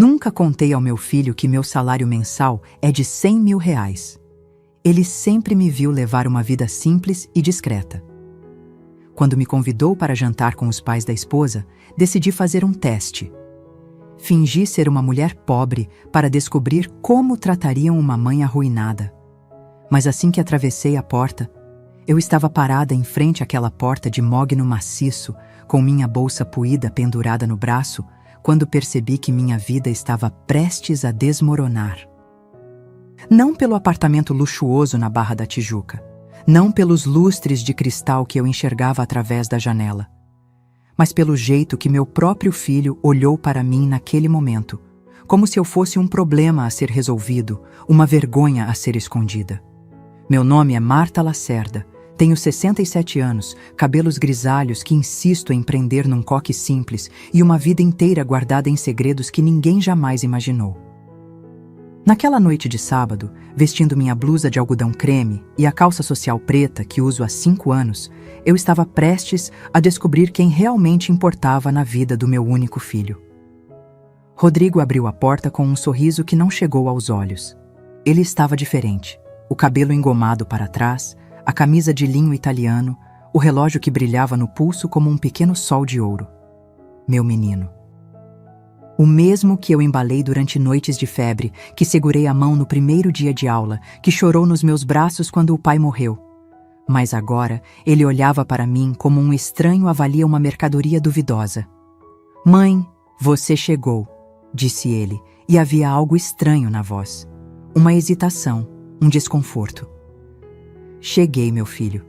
Nunca contei ao meu filho que meu salário mensal é de R$ 100.000. Ele sempre me viu levar uma vida simples e discreta. Quando me convidou para jantar com os pais da esposa, decidi fazer um teste. Fingi ser uma mulher pobre para descobrir como tratariam uma mãe arruinada. Mas assim que atravessei a porta, eu estava parada em frente àquela porta de mogno maciço, com minha bolsa puída pendurada no braço, quando percebi que minha vida estava prestes a desmoronar. Não pelo apartamento luxuoso na Barra da Tijuca, não pelos lustres de cristal que eu enxergava através da janela, mas pelo jeito que meu próprio filho olhou para mim naquele momento, como se eu fosse um problema a ser resolvido, uma vergonha a ser escondida. Meu nome é Marta Lacerda, tenho 67 anos, cabelos grisalhos que insisto em prender num coque simples e uma vida inteira guardada em segredos que ninguém jamais imaginou. Naquela noite de sábado, vestindo minha blusa de algodão creme e a calça social preta que uso há 5 anos, eu estava prestes a descobrir quem realmente importava na vida do meu único filho. Rodrigo abriu a porta com um sorriso que não chegou aos olhos. Ele estava diferente, o cabelo engomado para trás, a camisa de linho italiano, o relógio que brilhava no pulso como um pequeno sol de ouro. Meu menino. O mesmo que eu embalei durante noites de febre, que segurei a mão no primeiro dia de aula, que chorou nos meus braços quando o pai morreu. Mas agora ele olhava para mim como um estranho avalia uma mercadoria duvidosa. "Mãe, você chegou", disse ele, e havia algo estranho na voz. Uma hesitação, um desconforto. "Cheguei, meu filho.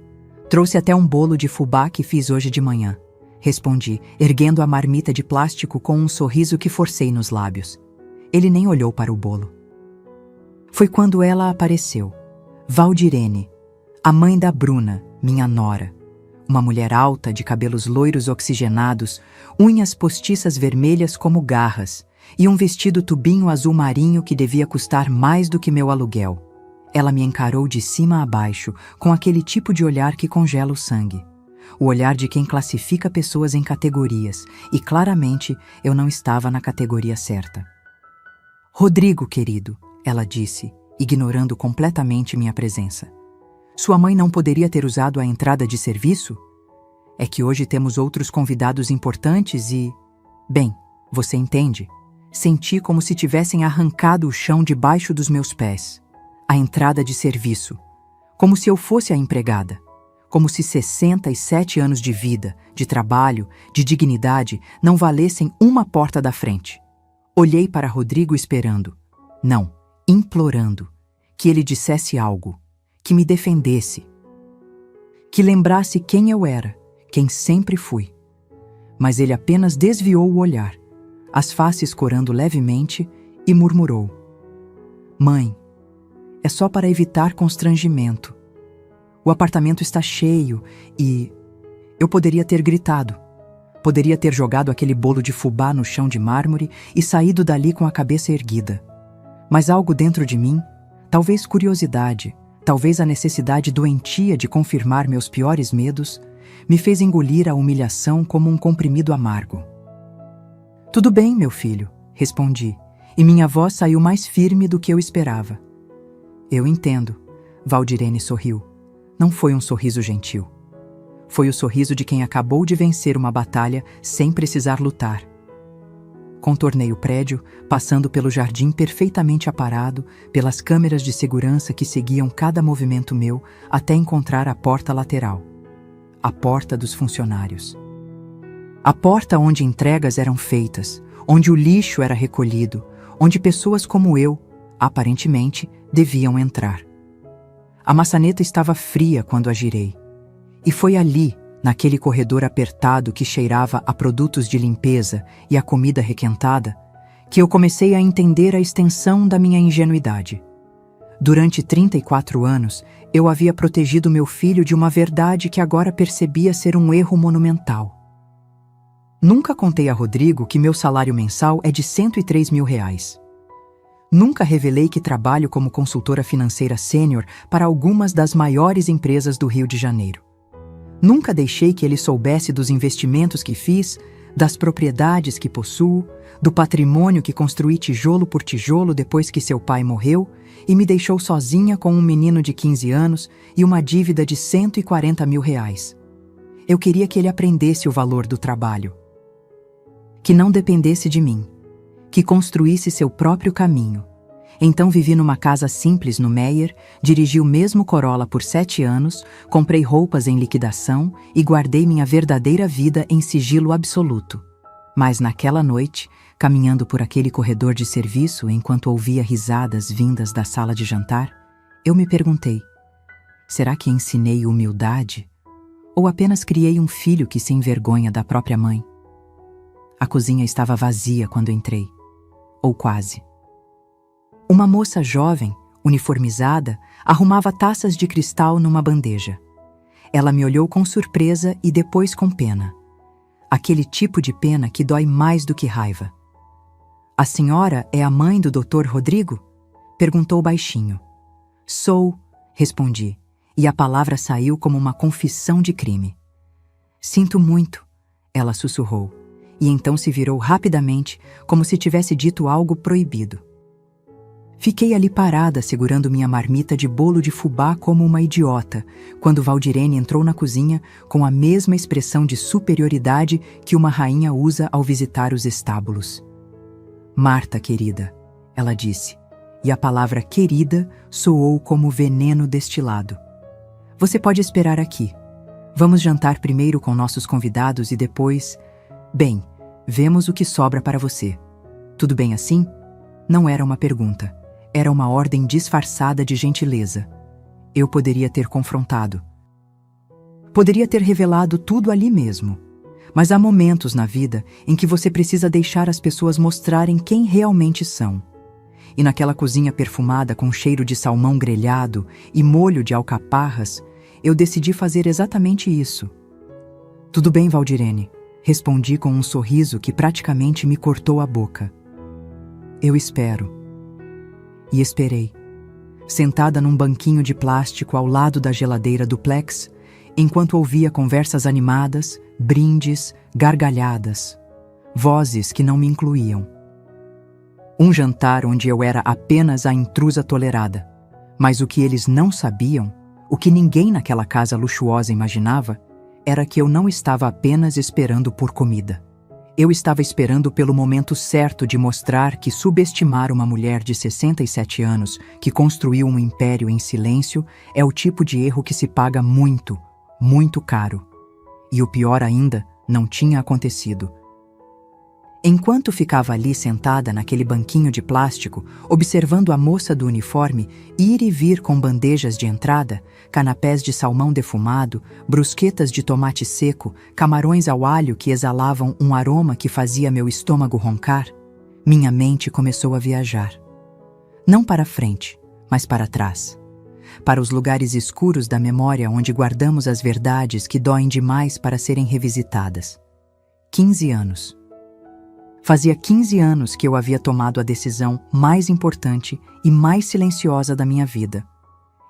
Trouxe até um bolo de fubá que fiz hoje de manhã", respondi, erguendo a marmita de plástico com um sorriso que forcei nos lábios. Ele nem olhou para o bolo. Foi quando ela apareceu. Valdirene, a mãe da Bruna, minha nora. Uma mulher alta, de cabelos loiros oxigenados, unhas postiças vermelhas como garras, e um vestido tubinho azul marinho que devia custar mais do que meu aluguel. Ela me encarou de cima a baixo, com aquele tipo de olhar que congela o sangue. O olhar de quem classifica pessoas em categorias, e claramente eu não estava na categoria certa. "Rodrigo, querido", ela disse, ignorando completamente minha presença. "Sua mãe não poderia ter usado a entrada de serviço? É que hoje temos outros convidados importantes e... Bem, você entende. Senti como se tivessem arrancado o chão debaixo dos meus pés. A entrada de serviço. Como se eu fosse a empregada. Como se 67 anos de vida, de trabalho, de dignidade não valessem uma porta da frente. Olhei para Rodrigo esperando. Não, implorando. Que ele dissesse algo. Que me defendesse. Que lembrasse quem eu era, quem sempre fui. Mas ele apenas desviou o olhar, as faces corando levemente, e murmurou: "Mãe, é só para evitar constrangimento. O apartamento está cheio e..." Eu poderia ter gritado. Poderia ter jogado aquele bolo de fubá no chão de mármore e saído dali com a cabeça erguida. Mas algo dentro de mim, talvez curiosidade, talvez a necessidade doentia de confirmar meus piores medos, me fez engolir a humilhação como um comprimido amargo. "Tudo bem, meu filho", respondi, e minha voz saiu mais firme do que eu esperava. "Eu entendo", Valdirene sorriu. Não foi um sorriso gentil. Foi o sorriso de quem acabou de vencer uma batalha sem precisar lutar. Contornei o prédio, passando pelo jardim perfeitamente aparado, pelas câmeras de segurança que seguiam cada movimento meu, até encontrar a porta lateral. A porta dos funcionários. A porta onde entregas eram feitas, onde o lixo era recolhido, onde pessoas como eu, aparentemente, deviam entrar. A maçaneta estava fria quando a girei. E foi ali, naquele corredor apertado que cheirava a produtos de limpeza e a comida requentada, que eu comecei a entender a extensão da minha ingenuidade. Durante 34 anos, eu havia protegido meu filho de uma verdade que agora percebia ser um erro monumental. Nunca contei a Rodrigo que meu salário mensal é de R$ 103.000. Nunca revelei que trabalho como consultora financeira sênior para algumas das maiores empresas do Rio de Janeiro. Nunca deixei que ele soubesse dos investimentos que fiz, das propriedades que possuo, do patrimônio que construí tijolo por tijolo depois que seu pai morreu e me deixou sozinha com um menino de 15 anos e uma dívida de R$ 140 mil. Eu queria que ele aprendesse o valor do trabalho, que não dependesse de mim, que construísse seu próprio caminho. Então vivi numa casa simples no Meier, dirigi o mesmo Corolla por 7 anos, comprei roupas em liquidação e guardei minha verdadeira vida em sigilo absoluto. Mas naquela noite, caminhando por aquele corredor de serviço enquanto ouvia risadas vindas da sala de jantar, eu me perguntei: será que ensinei humildade? Ou apenas criei um filho que se envergonha da própria mãe? A cozinha estava vazia quando entrei. Ou quase. Uma moça jovem, uniformizada, arrumava taças de cristal numa bandeja. Ela me olhou com surpresa e depois com pena. Aquele tipo de pena que dói mais do que raiva. A senhora é a mãe do Dr. Rodrigo? Perguntou baixinho. Sou, respondi, e a palavra saiu como uma confissão de crime. Sinto muito, ela sussurrou, e então se virou rapidamente, como se tivesse dito algo proibido. Fiquei ali parada, segurando minha marmita de bolo de fubá como uma idiota, quando Valdirene entrou na cozinha com a mesma expressão de superioridade que uma rainha usa ao visitar os estábulos. Marta, querida, ela disse, e a palavra querida soou como veneno destilado. Você pode esperar aqui. Vamos jantar primeiro com nossos convidados e depois... Bem, vemos o que sobra para você. Tudo bem assim? Não era uma pergunta. Era uma ordem disfarçada de gentileza. Eu poderia ter confrontado. Poderia ter revelado tudo ali mesmo. Mas há momentos na vida em que você precisa deixar as pessoas mostrarem quem realmente são. E naquela cozinha perfumada com cheiro de salmão grelhado e molho de alcaparras, eu decidi fazer exatamente isso. Tudo bem, Valdirene, respondi com um sorriso que praticamente me cortou a boca. Eu espero. E esperei, sentada num banquinho de plástico ao lado da geladeira duplex, enquanto ouvia conversas animadas, brindes, gargalhadas, vozes que não me incluíam. Um jantar onde eu era apenas a intrusa tolerada, mas o que eles não sabiam, o que ninguém naquela casa luxuosa imaginava, era que eu não estava apenas esperando por comida. Eu estava esperando pelo momento certo de mostrar que subestimar uma mulher de 67 anos que construiu um império em silêncio é o tipo de erro que se paga muito, muito caro. E o pior ainda, não tinha acontecido. Enquanto ficava ali sentada naquele banquinho de plástico, observando a moça do uniforme ir e vir com bandejas de entrada, canapés de salmão defumado, brusquetas de tomate seco, camarões ao alho que exalavam um aroma que fazia meu estômago roncar, minha mente começou a viajar. Não para frente, mas para trás. Para os lugares escuros da memória onde guardamos as verdades que doem demais para serem revisitadas. 15 anos. Fazia 15 anos que eu havia tomado a decisão mais importante e mais silenciosa da minha vida.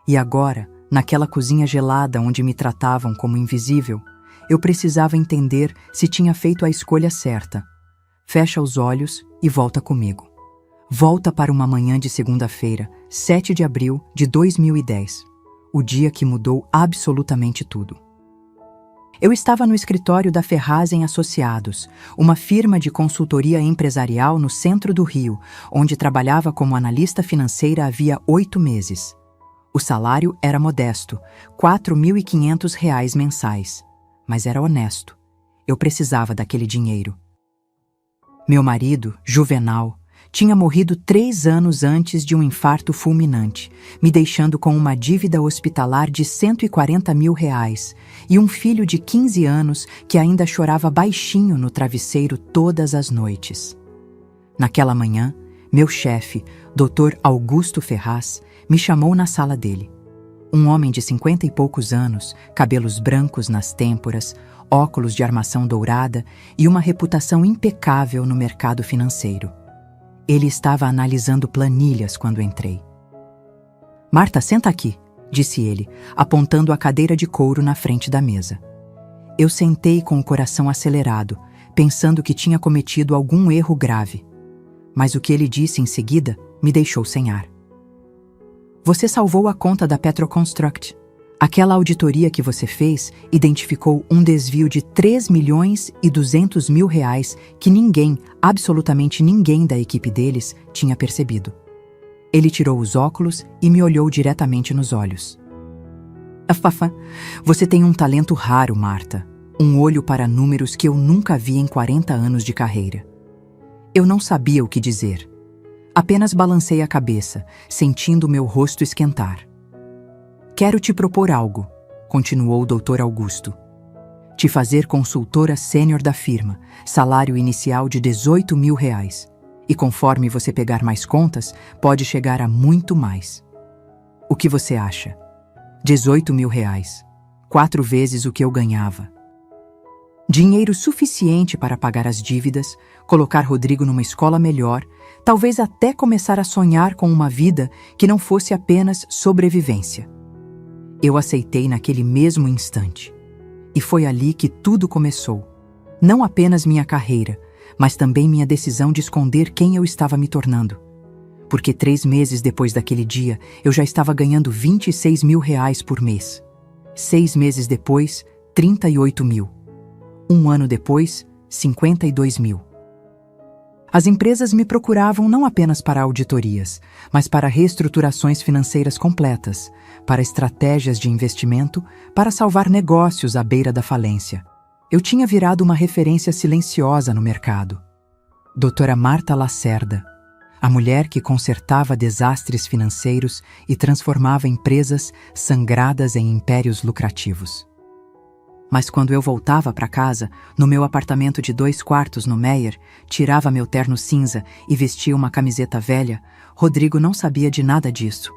E agora, naquela cozinha gelada onde me tratavam como invisível, eu precisava entender se tinha feito a escolha certa. Fecha os olhos e volta comigo. Volta para uma manhã de segunda-feira, 7 de abril de 2010, o dia que mudou absolutamente tudo. Eu estava no escritório da Ferraz em Associados, uma firma de consultoria empresarial no centro do Rio, onde trabalhava como analista financeira havia 8 meses. O salário era modesto, R$ 4.500 mensais, mas era honesto. Eu precisava daquele dinheiro. Meu marido, Juvenal, tinha morrido 3 anos antes de um infarto fulminante, me deixando com uma dívida hospitalar de R$ 140 mil e um filho de 15 anos que ainda chorava baixinho no travesseiro todas as noites. Naquela manhã, meu chefe, Dr. Augusto Ferraz, me chamou na sala dele. Um homem de 50 e poucos anos, cabelos brancos nas têmporas, óculos de armação dourada e uma reputação impecável no mercado financeiro. Ele estava analisando planilhas quando entrei. Marta, senta aqui, disse ele, apontando a cadeira de couro na frente da mesa. Eu sentei com o coração acelerado, pensando que tinha cometido algum erro grave. Mas o que ele disse em seguida me deixou sem ar. Você salvou a conta da Petroconstruct. Aquela auditoria que você fez identificou um desvio de 3.200.000 reais que ninguém, absolutamente ninguém da equipe deles, tinha percebido. Ele tirou os óculos e me olhou diretamente nos olhos. Afafa, você tem um talento raro, Marta. Um olho para números que eu nunca vi em 40 anos de carreira. Eu não sabia o que dizer. Apenas balancei a cabeça, sentindo meu rosto esquentar. Quero te propor algo, continuou o Dr. Augusto. Te fazer consultora sênior da firma, salário inicial de 18.000 reais. E conforme você pegar mais contas, pode chegar a muito mais. O que você acha? 18.000 reais. 4 vezes o que eu ganhava. Dinheiro suficiente para pagar as dívidas, colocar Rodrigo numa escola melhor, talvez até começar a sonhar com uma vida que não fosse apenas sobrevivência. Eu aceitei naquele mesmo instante. E foi ali que tudo começou. Não apenas minha carreira, mas também minha decisão de esconder quem eu estava me tornando. Porque 3 meses depois daquele dia, eu já estava ganhando 26.000 reais por mês. 6 meses depois, 38.000. 1 ano depois, 52.000. As empresas me procuravam não apenas para auditorias, mas para reestruturações financeiras completas, para estratégias de investimento, para salvar negócios à beira da falência. Eu tinha virado uma referência silenciosa no mercado. Doutora Marta Lacerda, a mulher que consertava desastres financeiros e transformava empresas sangradas em impérios lucrativos. Mas quando eu voltava para casa, no meu apartamento de 2 quartos no Meier, tirava meu terno cinza e vestia uma camiseta velha, Rodrigo não sabia de nada disso.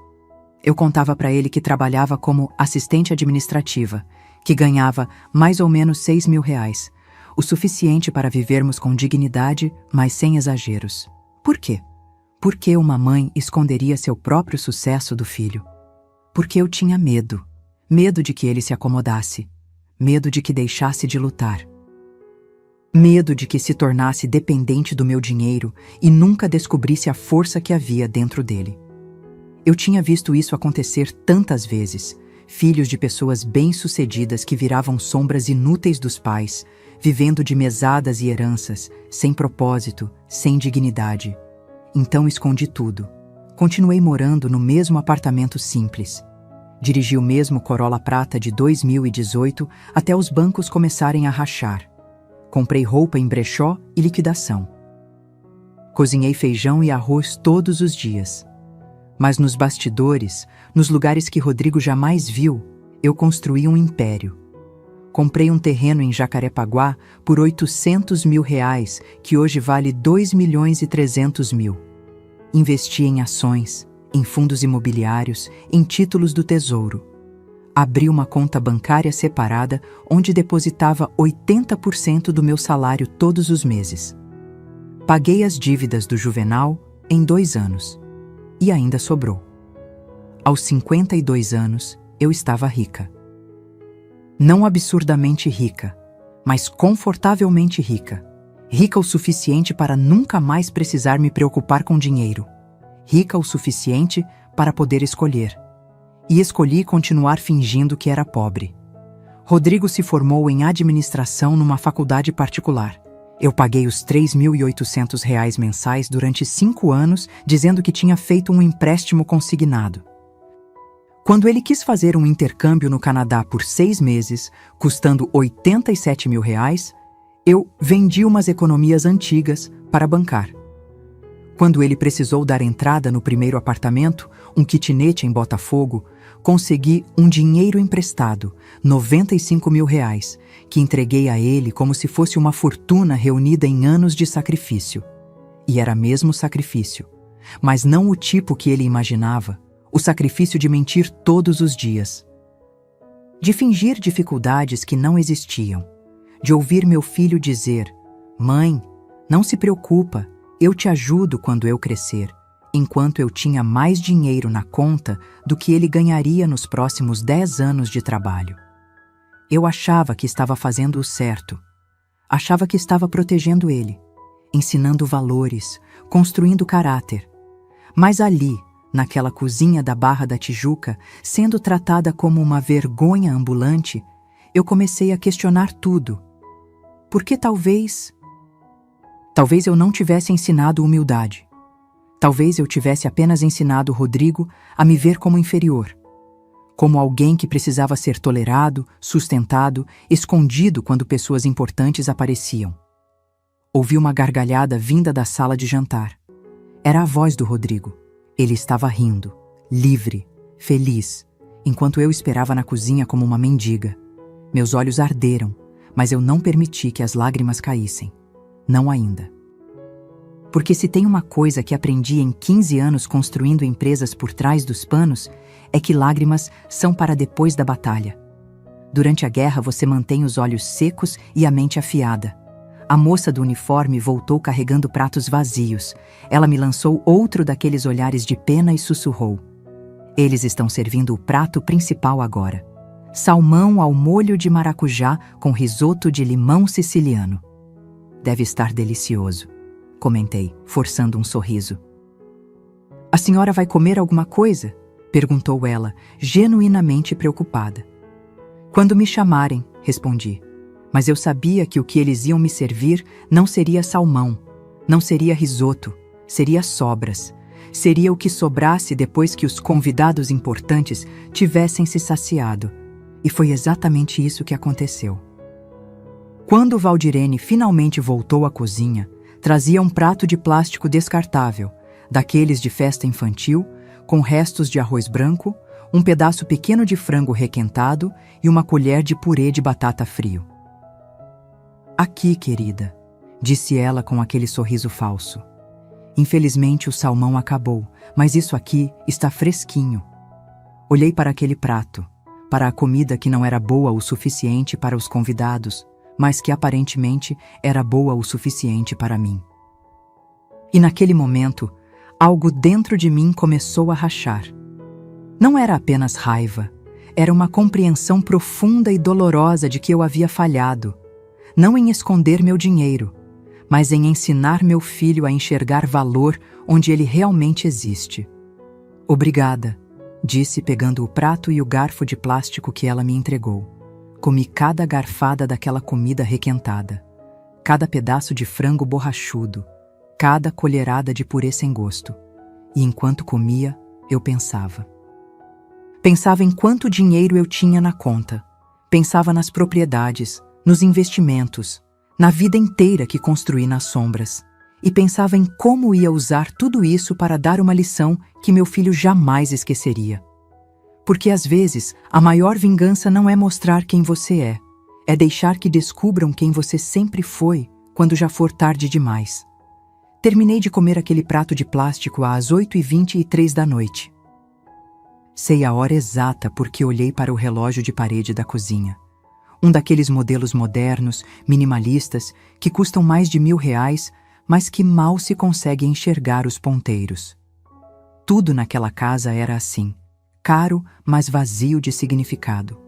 Eu contava para ele que trabalhava como assistente administrativa, que ganhava mais ou menos 6.000 reais, o suficiente para vivermos com dignidade, mas sem exageros. Por quê? Por que uma mãe esconderia seu próprio sucesso do filho? Porque eu tinha medo. Medo de que ele se acomodasse. Medo de que deixasse de lutar. Medo de que se tornasse dependente do meu dinheiro e nunca descobrisse a força que havia dentro dele. Eu tinha visto isso acontecer tantas vezes. Filhos de pessoas bem-sucedidas que viravam sombras inúteis dos pais, vivendo de mesadas e heranças, sem propósito, sem dignidade. Então escondi tudo. Continuei morando no mesmo apartamento simples. Dirigi o mesmo Corolla prata de 2018 até os bancos começarem a rachar. Comprei roupa em brechó e liquidação. Cozinhei feijão e arroz todos os dias. Mas nos bastidores, nos lugares que Rodrigo jamais viu, eu construí um império. Comprei um terreno em Jacarepaguá por 800.000 reais, que hoje vale 2.300.000. Investi em ações, em fundos imobiliários, em títulos do Tesouro. Abri uma conta bancária separada onde depositava 80% do meu salário todos os meses. Paguei as dívidas do Juvenal em 2 anos. E ainda sobrou. Aos 52 anos, eu estava rica. Não absurdamente rica, mas confortavelmente rica. Rica o suficiente para nunca mais precisar me preocupar com dinheiro. Rica o suficiente para poder escolher. E escolhi continuar fingindo que era pobre. Rodrigo se formou em administração numa faculdade particular. Eu paguei os 3.800 reais mensais durante 5 anos, dizendo que tinha feito um empréstimo consignado. Quando ele quis fazer um intercâmbio no Canadá por 6 meses, custando 87.000 reais, eu vendi umas economias antigas para bancar. Quando ele precisou dar entrada no primeiro apartamento, um kitnet em Botafogo, consegui um dinheiro emprestado, 95.000 reais, que entreguei a ele como se fosse uma fortuna reunida em anos de sacrifício. E era mesmo sacrifício, mas não o tipo que ele imaginava, o sacrifício de mentir todos os dias. De fingir dificuldades que não existiam, de ouvir meu filho dizer: "Mãe, não se preocupa, eu te ajudo quando eu crescer", enquanto eu tinha mais dinheiro na conta do que ele ganharia nos próximos 10 anos de trabalho. Eu achava que estava fazendo o certo. Achava que estava protegendo ele, ensinando valores, construindo caráter. Mas ali, naquela cozinha da Barra da Tijuca, sendo tratada como uma vergonha ambulante, eu comecei a questionar tudo. Porque talvez eu não tivesse ensinado humildade. Talvez eu tivesse apenas ensinado Rodrigo a me ver como inferior, como alguém que precisava ser tolerado, sustentado, escondido quando pessoas importantes apareciam. Ouvi uma gargalhada vinda da sala de jantar. Era a voz do Rodrigo. Ele estava rindo, livre, feliz, enquanto eu esperava na cozinha como uma mendiga. Meus olhos arderam, mas eu não permiti que as lágrimas caíssem. Não ainda. Porque se tem uma coisa que aprendi em 15 anos construindo empresas por trás dos panos, é que lágrimas são para depois da batalha. Durante a guerra você mantém os olhos secos e a mente afiada. A moça do uniforme voltou carregando pratos vazios. Ela me lançou outro daqueles olhares de pena e sussurrou: "Eles estão servindo o prato principal agora. Salmão ao molho de maracujá com risoto de limão siciliano. Deve estar delicioso", comentei, forçando um sorriso. "A senhora vai comer alguma coisa?", perguntou ela, genuinamente preocupada. "Quando me chamarem", respondi. Mas eu sabia que o que eles iam me servir não seria salmão, não seria risoto, seria sobras. Seria o que sobrasse depois que os convidados importantes tivessem se saciado. E foi exatamente isso que aconteceu. Quando Valdirene finalmente voltou à cozinha, trazia um prato de plástico descartável, daqueles de festa infantil, com restos de arroz branco, um pedaço pequeno de frango requentado e uma colher de purê de batata frio. "Aqui, querida", disse ela com aquele sorriso falso. "Infelizmente o salmão acabou, mas isso aqui está fresquinho." Olhei para aquele prato, para a comida que não era boa o suficiente para os convidados, mas que aparentemente era boa o suficiente para mim. E naquele momento, algo dentro de mim começou a rachar. Não era apenas raiva, era uma compreensão profunda e dolorosa de que eu havia falhado, não em esconder meu dinheiro, mas em ensinar meu filho a enxergar valor onde ele realmente existe. "Obrigada", disse pegando o prato e o garfo de plástico que ela me entregou. Comi cada garfada daquela comida requentada, cada pedaço de frango borrachudo, cada colherada de purê sem gosto. E enquanto comia, eu pensava. Pensava em quanto dinheiro eu tinha na conta. Pensava nas propriedades, nos investimentos, na vida inteira que construí nas sombras. E pensava em como ia usar tudo isso para dar uma lição que meu filho jamais esqueceria. Porque às vezes, a maior vingança não é mostrar quem você é deixar que descubram quem você sempre foi quando já for tarde demais. Terminei de comer aquele prato de plástico às 8h23 da noite. Sei a hora exata porque olhei para o relógio de parede da cozinha. Um daqueles modelos modernos, minimalistas, que custam mais de R$1.000, mas que mal se consegue enxergar os ponteiros. Tudo naquela casa era assim, caro, mas vazio de significado.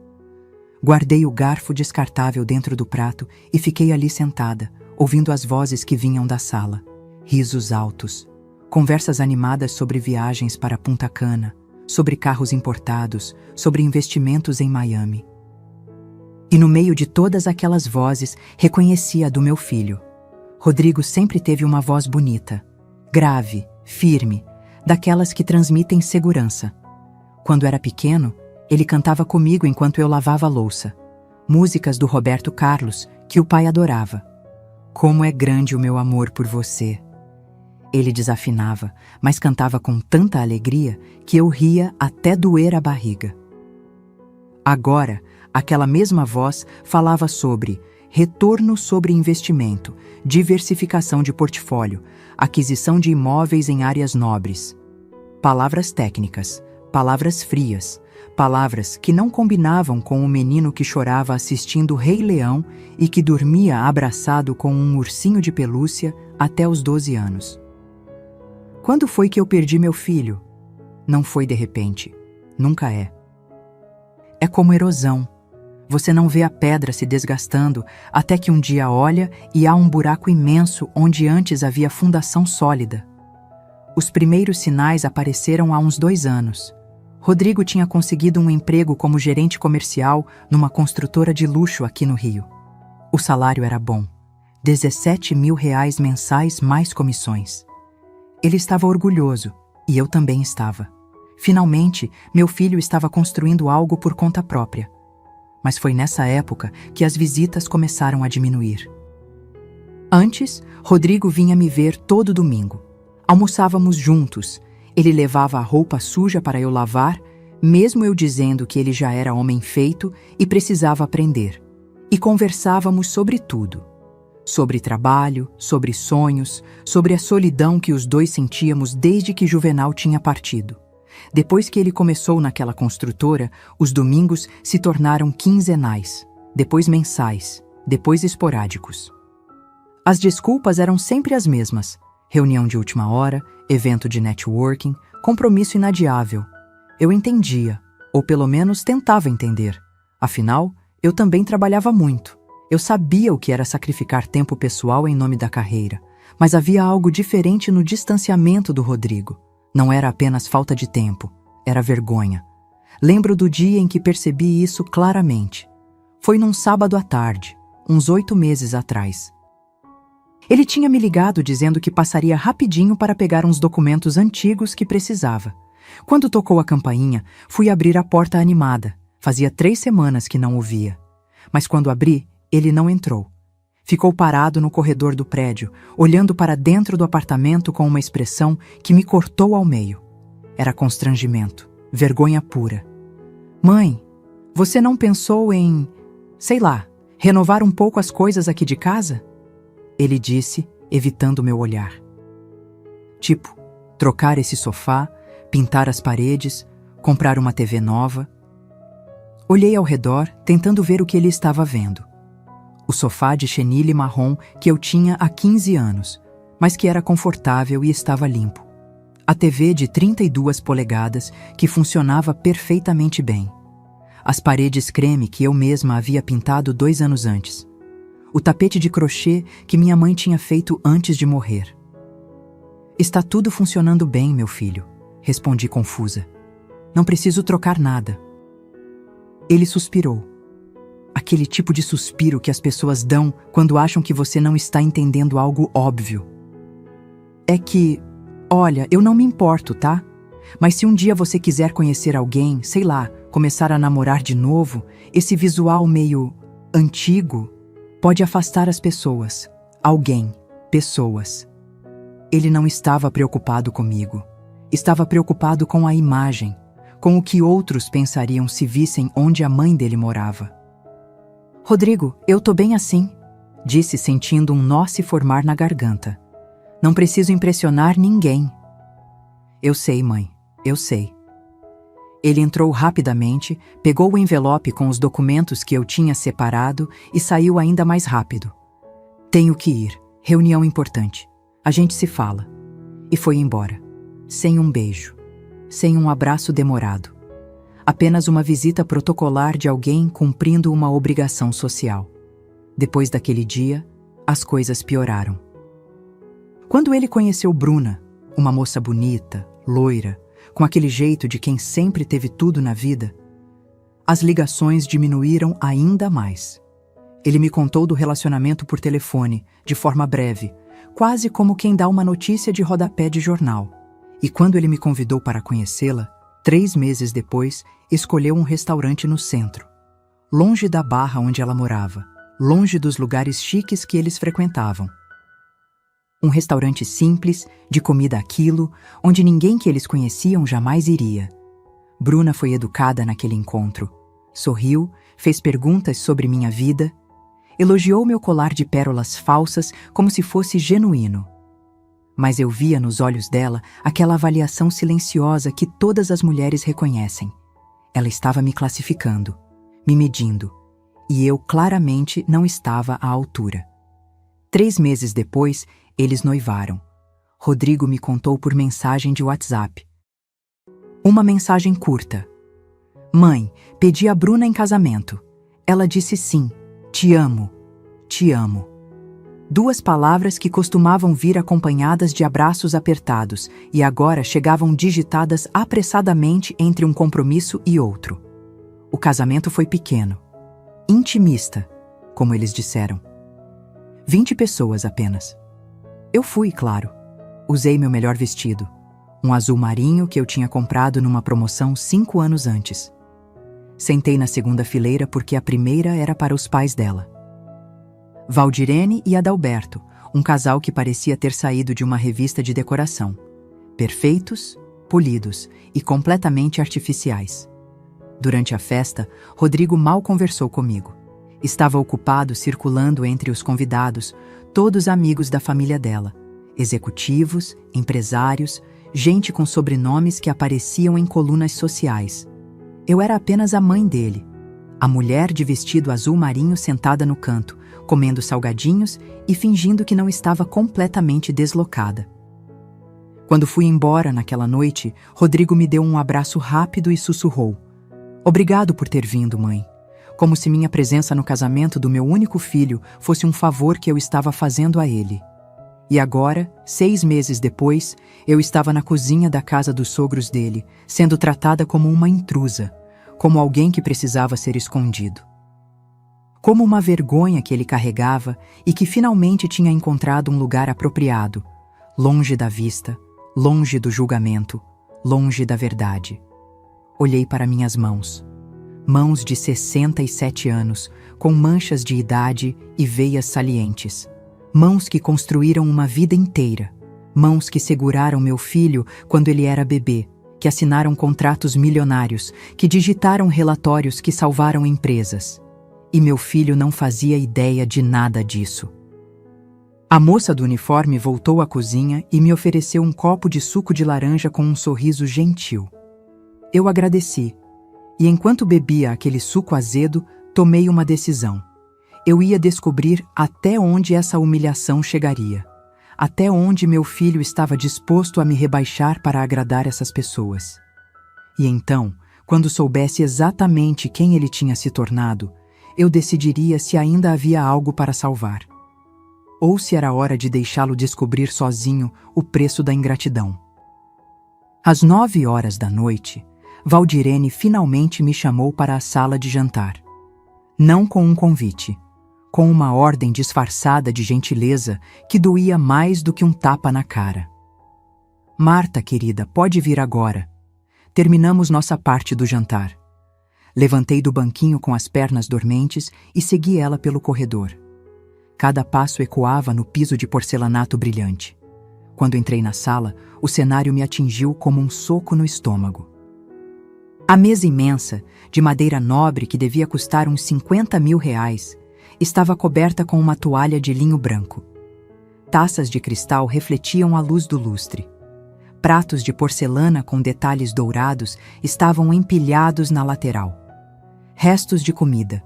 Guardei o garfo descartável dentro do prato e fiquei ali sentada, ouvindo as vozes que vinham da sala. Risos altos, conversas animadas sobre viagens para Punta Cana, sobre carros importados, sobre investimentos em Miami. E no meio de todas aquelas vozes, reconheci a do meu filho. Rodrigo sempre teve uma voz bonita, grave, firme, daquelas que transmitem segurança. Quando era pequeno, ele cantava comigo enquanto eu lavava a louça. Músicas do Roberto Carlos, que o pai adorava. "Como é grande o meu amor por você." Ele desafinava, mas cantava com tanta alegria que eu ria até doer a barriga. Agora, aquela mesma voz falava sobre retorno sobre investimento, diversificação de portfólio, aquisição de imóveis em áreas nobres. Palavras técnicas, palavras frias, palavras que não combinavam com o menino que chorava assistindo o Rei Leão e que dormia abraçado com um ursinho de pelúcia até os 12 anos. Quando foi que eu perdi meu filho? Não foi de repente. Nunca é. É como erosão. Você não vê a pedra se desgastando até que um dia olha e há um buraco imenso onde antes havia fundação sólida. Os primeiros sinais apareceram há uns 2 anos. Rodrigo tinha conseguido um emprego como gerente comercial numa construtora de luxo aqui no Rio. O salário era bom, 17 mil reais mensais mais comissões. Ele estava orgulhoso, e eu também estava. Finalmente, meu filho estava construindo algo por conta própria. Mas foi nessa época que as visitas começaram a diminuir. Antes, Rodrigo vinha me ver todo domingo. Almoçávamos juntos. Ele levava a roupa suja para eu lavar, mesmo eu dizendo que ele já era homem feito e precisava aprender. E conversávamos sobre tudo. Sobre trabalho, sobre sonhos, sobre a solidão que os dois sentíamos desde que Juvenal tinha partido. Depois que ele começou naquela construtora, os domingos se tornaram quinzenais, depois mensais, depois esporádicos. As desculpas eram sempre as mesmas: reunião de última hora, evento de networking, compromisso inadiável. Eu entendia, ou pelo menos tentava entender. Afinal, eu também trabalhava muito. Eu sabia o que era sacrificar tempo pessoal em nome da carreira, mas havia algo diferente no distanciamento do Rodrigo. Não era apenas falta de tempo, era vergonha. Lembro do dia em que percebi isso claramente. Foi num sábado à tarde, uns 8 meses atrás. Ele tinha me ligado dizendo que passaria rapidinho para pegar uns documentos antigos que precisava. Quando tocou a campainha, fui abrir a porta animada. Fazia 3 semanas que não o via. Mas quando abri, ele não entrou. Ficou parado no corredor do prédio, olhando para dentro do apartamento com uma expressão que me cortou ao meio. Era constrangimento, vergonha pura. Mãe, você não pensou em, sei lá, renovar um pouco as coisas aqui de casa? Ele disse, evitando meu olhar. Tipo, trocar esse sofá, pintar as paredes, comprar uma TV nova. Olhei ao redor, tentando ver o que ele estava vendo. O sofá de chenille marrom que eu tinha há 15 anos, mas que era confortável e estava limpo. A TV de 32 polegadas que funcionava perfeitamente bem. As paredes creme que eu mesma havia pintado 2 anos antes. O tapete de crochê que minha mãe tinha feito antes de morrer. Está tudo funcionando bem, meu filho, respondi confusa. Não preciso trocar nada. Ele suspirou. Aquele tipo de suspiro que as pessoas dão quando acham que você não está entendendo algo óbvio. É que, olha, eu não me importo, tá? Mas se um dia você quiser conhecer alguém, sei lá, começar a namorar de novo, esse visual meio antigo pode afastar as pessoas. Alguém, pessoas. Ele não estava preocupado comigo. Estava preocupado com a imagem, com o que outros pensariam se vissem onde a mãe dele morava. Rodrigo, eu tô bem assim, disse sentindo um nó se formar na garganta. Não preciso impressionar ninguém. Eu sei, mãe, eu sei. Ele entrou rapidamente, pegou o envelope com os documentos que eu tinha separado e saiu ainda mais rápido. Tenho que ir, reunião importante. A gente se fala. E foi embora, sem um beijo, sem um abraço demorado. Apenas uma visita protocolar de alguém cumprindo uma obrigação social. Depois daquele dia, as coisas pioraram. Quando ele conheceu Bruna, uma moça bonita, loira, com aquele jeito de quem sempre teve tudo na vida, as ligações diminuíram ainda mais. Ele me contou do relacionamento por telefone, de forma breve, quase como quem dá uma notícia de rodapé de jornal. E quando ele me convidou para conhecê-la, 3 meses depois, escolheu um restaurante no centro, longe da Barra onde ela morava, longe dos lugares chiques que eles frequentavam. Um restaurante simples, de comida a quilo, onde ninguém que eles conheciam jamais iria. Bruna foi educada naquele encontro. Sorriu, fez perguntas sobre minha vida, elogiou meu colar de pérolas falsas como se fosse genuíno. Mas eu via nos olhos dela aquela avaliação silenciosa que todas as mulheres reconhecem. Ela estava me classificando, me medindo, e eu claramente não estava à altura. 3 meses depois, eles noivaram. Rodrigo me contou por mensagem de WhatsApp. Uma mensagem curta. Mãe, pedi a Bruna em casamento. Ela disse sim. Te amo. Te amo. 2 palavras que costumavam vir acompanhadas de abraços apertados e agora chegavam digitadas apressadamente entre um compromisso e outro. O casamento foi pequeno. Intimista, como eles disseram. 20 pessoas apenas. Eu fui, claro. Usei meu melhor vestido, um azul marinho que eu tinha comprado numa promoção 5 anos antes. Sentei na segunda fileira porque a primeira era para os pais dela. Valdirene e Adalberto, um casal que parecia ter saído de uma revista de decoração. Perfeitos, polidos e completamente artificiais. Durante a festa, Rodrigo mal conversou comigo. Estava ocupado circulando entre os convidados, todos amigos da família dela. Executivos, empresários, gente com sobrenomes que apareciam em colunas sociais. Eu era apenas a mãe dele, a mulher de vestido azul marinho sentada no canto, comendo salgadinhos e fingindo que não estava completamente deslocada. Quando fui embora naquela noite, Rodrigo me deu um abraço rápido e sussurrou: "Obrigado por ter vindo, mãe." Como se minha presença no casamento do meu único filho fosse um favor que eu estava fazendo a ele. E agora, 6 meses depois, eu estava na cozinha da casa dos sogros dele, sendo tratada como uma intrusa, como alguém que precisava ser escondido. Como uma vergonha que ele carregava e que finalmente tinha encontrado um lugar apropriado, longe da vista, longe do julgamento, longe da verdade. Olhei para minhas mãos. Mãos de 67 anos, com manchas de idade e veias salientes. Mãos que construíram uma vida inteira. Mãos que seguraram meu filho quando ele era bebê, que assinaram contratos milionários, que digitaram relatórios que salvaram empresas. E meu filho não fazia ideia de nada disso. A moça do uniforme voltou à cozinha e me ofereceu um copo de suco de laranja com um sorriso gentil. Eu agradeci, e enquanto bebia aquele suco azedo, tomei uma decisão. Eu ia descobrir até onde essa humilhação chegaria. Até onde meu filho estava disposto a me rebaixar para agradar essas pessoas. E então, quando soubesse exatamente quem ele tinha se tornado, eu decidiria se ainda havia algo para salvar. Ou se era hora de deixá-lo descobrir sozinho o preço da ingratidão. Às 9 horas da noite, Valdirene finalmente me chamou para a sala de jantar. Não com um convite, com uma ordem disfarçada de gentileza que doía mais do que um tapa na cara. "Marta, querida, pode vir agora. Terminamos nossa parte do jantar." Levantei do banquinho com as pernas dormentes e segui ela pelo corredor. Cada passo ecoava no piso de porcelanato brilhante. Quando entrei na sala, o cenário me atingiu como um soco no estômago. A mesa imensa, de madeira nobre que devia custar uns 50 mil reais, estava coberta com uma toalha de linho branco. Taças de cristal refletiam a luz do lustre. Pratos de porcelana com detalhes dourados estavam empilhados na lateral. Restos de comida,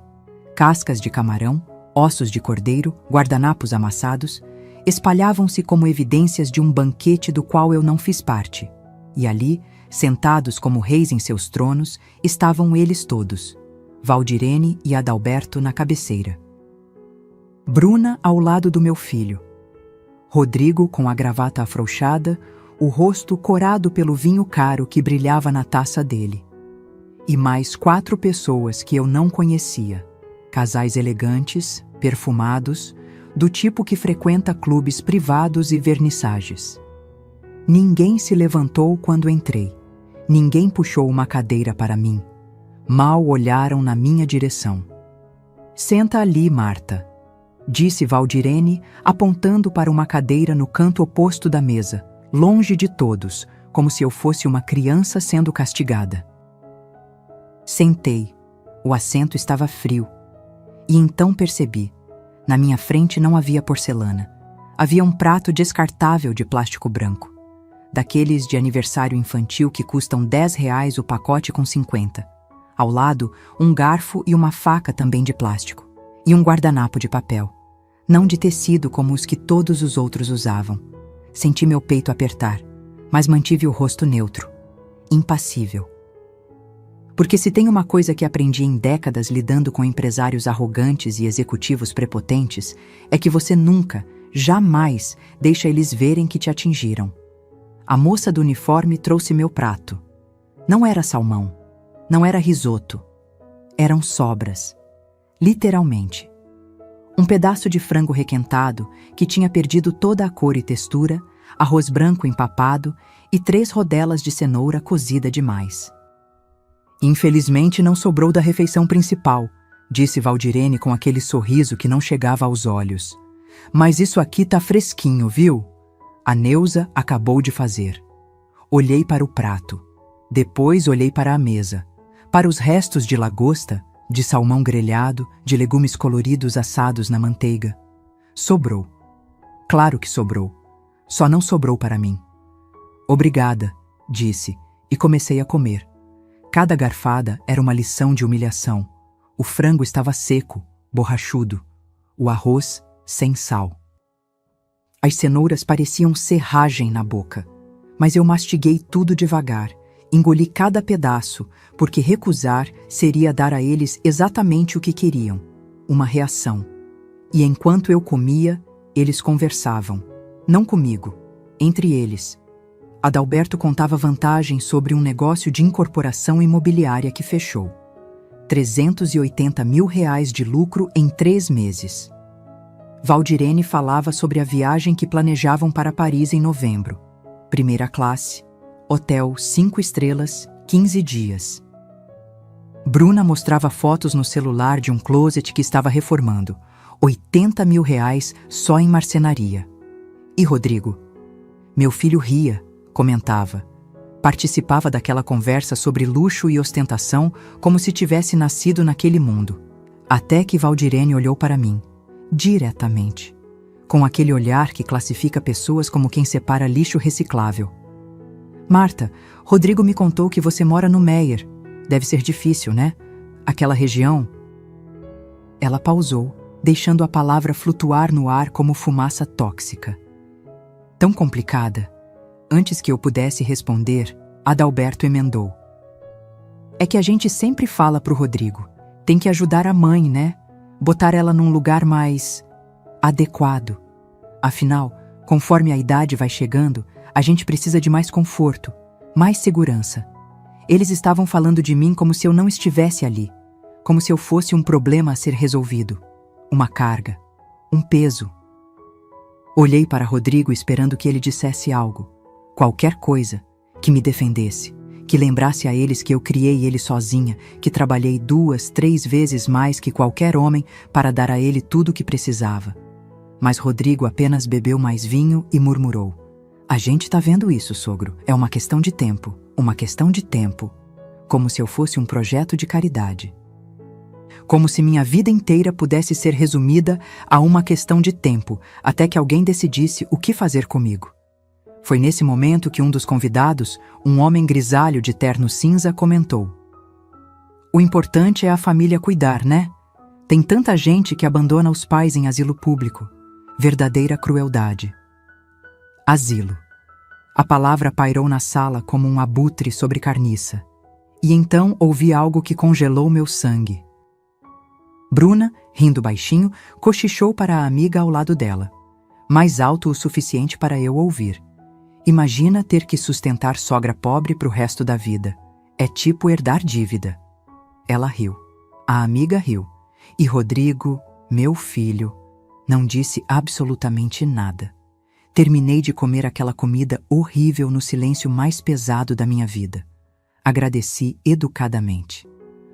cascas de camarão, ossos de cordeiro, guardanapos amassados, espalhavam-se como evidências de um banquete do qual eu não fiz parte. E ali, sentados como reis em seus tronos, estavam eles todos, Valdirene e Adalberto na cabeceira. Bruna ao lado do meu filho. Rodrigo com a gravata afrouxada, o rosto corado pelo vinho caro que brilhava na taça dele. E mais 4 pessoas que eu não conhecia, casais elegantes, perfumados, do tipo que frequenta clubes privados e vernissagens. Ninguém se levantou quando entrei. Ninguém puxou uma cadeira para mim. Mal olharam na minha direção. "Senta ali, Marta", disse Valdirene, apontando para uma cadeira no canto oposto da mesa, longe de todos, como se eu fosse uma criança sendo castigada. Sentei. O assento estava frio. E então percebi. Na minha frente não havia porcelana. Havia um prato descartável de plástico branco. Daqueles de aniversário infantil que custam R$ 10 o pacote com 50. Ao lado, um garfo e uma faca também de plástico. E um guardanapo de papel. Não de tecido como os que todos os outros usavam. Senti meu peito apertar, mas mantive o rosto neutro, impassível. Porque se tem uma coisa que aprendi em décadas lidando com empresários arrogantes e executivos prepotentes, é que você nunca, jamais, deixa eles verem que te atingiram. A moça do uniforme trouxe meu prato. Não era salmão, não era risoto. Eram sobras. Literalmente. Um pedaço de frango requentado, que tinha perdido toda a cor e textura, arroz branco empapado e 3 rodelas de cenoura cozida demais. Infelizmente não sobrou da refeição principal, disse Valdirene com aquele sorriso que não chegava aos olhos. Mas isso aqui tá fresquinho, viu? A Neuza acabou de fazer. Olhei para o prato. Depois olhei para a mesa. Para os restos de lagosta, de salmão grelhado, de legumes coloridos assados na manteiga. Sobrou. Claro que sobrou. Só não sobrou para mim. Obrigada, disse, e comecei a comer. Cada garfada era uma lição de humilhação. O frango estava seco, borrachudo. O arroz, sem sal. As cenouras pareciam serragem na boca. Mas eu mastiguei tudo devagar. Engoli cada pedaço, porque recusar seria dar a eles exatamente o que queriam, uma reação. E enquanto eu comia, eles conversavam. Não comigo, entre eles. Adalberto contava vantagens sobre um negócio de incorporação imobiliária que fechou. 380 mil reais de lucro em 3 meses. Valdirene falava sobre a viagem que planejavam para Paris em novembro. Primeira classe. Hotel 5 estrelas, 15 dias. Bruna mostrava fotos no celular de um closet que estava reformando. 80 mil reais só em marcenaria. E Rodrigo? Meu filho ria, comentava. Participava daquela conversa sobre luxo e ostentação como se tivesse nascido naquele mundo. Até que Valdirene olhou para mim, diretamente, com aquele olhar que classifica pessoas como quem separa lixo reciclável. Marta, Rodrigo me contou que você mora no Meier. Deve ser difícil, né? Aquela região. Ela pausou, deixando a palavra flutuar no ar como fumaça tóxica. Tão complicada. Antes que eu pudesse responder, Adalberto emendou. É que a gente sempre fala pro Rodrigo. Tem que ajudar a mãe, né? Botar ela num lugar mais adequado. Afinal, conforme a idade vai chegando, a gente precisa de mais conforto, mais segurança. Eles estavam falando de mim como se eu não estivesse ali, como se eu fosse um problema a ser resolvido, uma carga, um peso. Olhei para Rodrigo esperando que ele dissesse algo, qualquer coisa, que me defendesse, que lembrasse a eles que eu criei ele sozinha, que trabalhei 2, 3 vezes mais que qualquer homem para dar a ele tudo o que precisava. Mas Rodrigo apenas bebeu mais vinho e murmurou. A gente tá vendo isso, sogro. É uma questão de tempo. Uma questão de tempo. Como se eu fosse um projeto de caridade. Como se minha vida inteira pudesse ser resumida a uma questão de tempo, até que alguém decidisse o que fazer comigo. Foi nesse momento que um dos convidados, um homem grisalho de terno cinza, comentou. O importante é a família cuidar, né? Tem tanta gente que abandona os pais em asilo público. Verdadeira crueldade. Asilo. A palavra pairou na sala como um abutre sobre carniça. E então ouvi algo que congelou meu sangue. Bruna, rindo baixinho, cochichou para a amiga ao lado dela. Mais alto o suficiente para eu ouvir. Imagina ter que sustentar sogra pobre pro resto da vida. É tipo herdar dívida. Ela riu. A amiga riu. E Rodrigo, meu filho, não disse absolutamente nada. Terminei de comer aquela comida horrível no silêncio mais pesado da minha vida. Agradeci educadamente.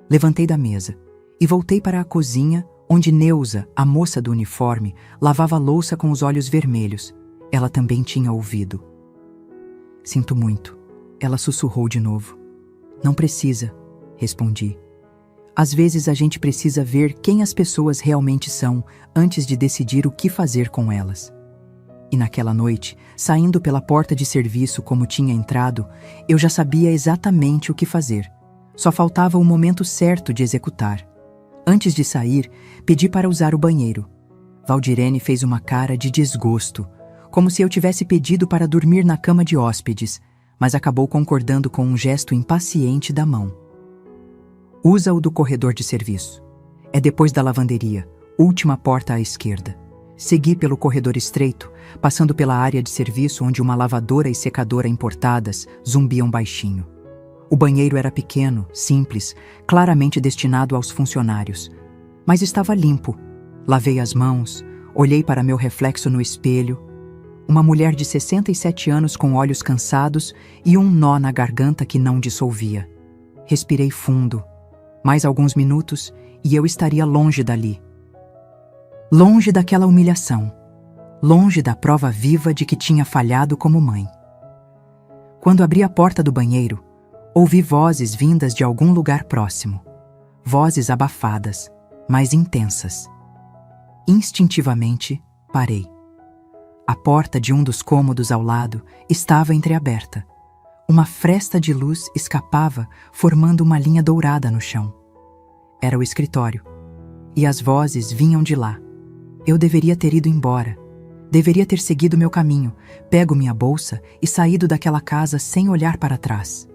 Levantei da mesa e voltei para a cozinha, onde Neuza, a moça do uniforme, lavava a louça com os olhos vermelhos. Ela também tinha ouvido. Sinto muito. Ela sussurrou de novo. Não precisa, respondi. Às vezes a gente precisa ver quem as pessoas realmente são antes de decidir o que fazer com elas. E naquela noite, saindo pela porta de serviço como tinha entrado, eu já sabia exatamente o que fazer. Só faltava o momento certo de executar. Antes de sair, pedi para usar o banheiro. Valdirene fez uma cara de desgosto, como se eu tivesse pedido para dormir na cama de hóspedes, mas acabou concordando com um gesto impaciente da mão. Usa o do corredor de serviço. É depois da lavanderia, última porta à esquerda. Segui pelo corredor estreito, passando pela área de serviço onde uma lavadora e secadora importadas zumbiam baixinho. O banheiro era pequeno, simples, claramente destinado aos funcionários. Mas estava limpo. Lavei as mãos, olhei para meu reflexo no espelho. Uma mulher de 67 anos com olhos cansados e um nó na garganta que não dissolvia. Respirei fundo. Mais alguns minutos e eu estaria longe dali. Longe daquela humilhação. Longe da prova viva de que tinha falhado como mãe. Quando abri a porta do banheiro, ouvi vozes vindas de algum lugar próximo. Vozes abafadas, mas intensas. Instintivamente, parei. A porta de um dos cômodos ao lado estava entreaberta. Uma fresta de luz escapava, formando uma linha dourada no chão. Era o escritório. E as vozes vinham de lá. Eu deveria ter ido embora. Deveria ter seguido meu caminho, pego minha bolsa e saído daquela casa sem olhar para trás.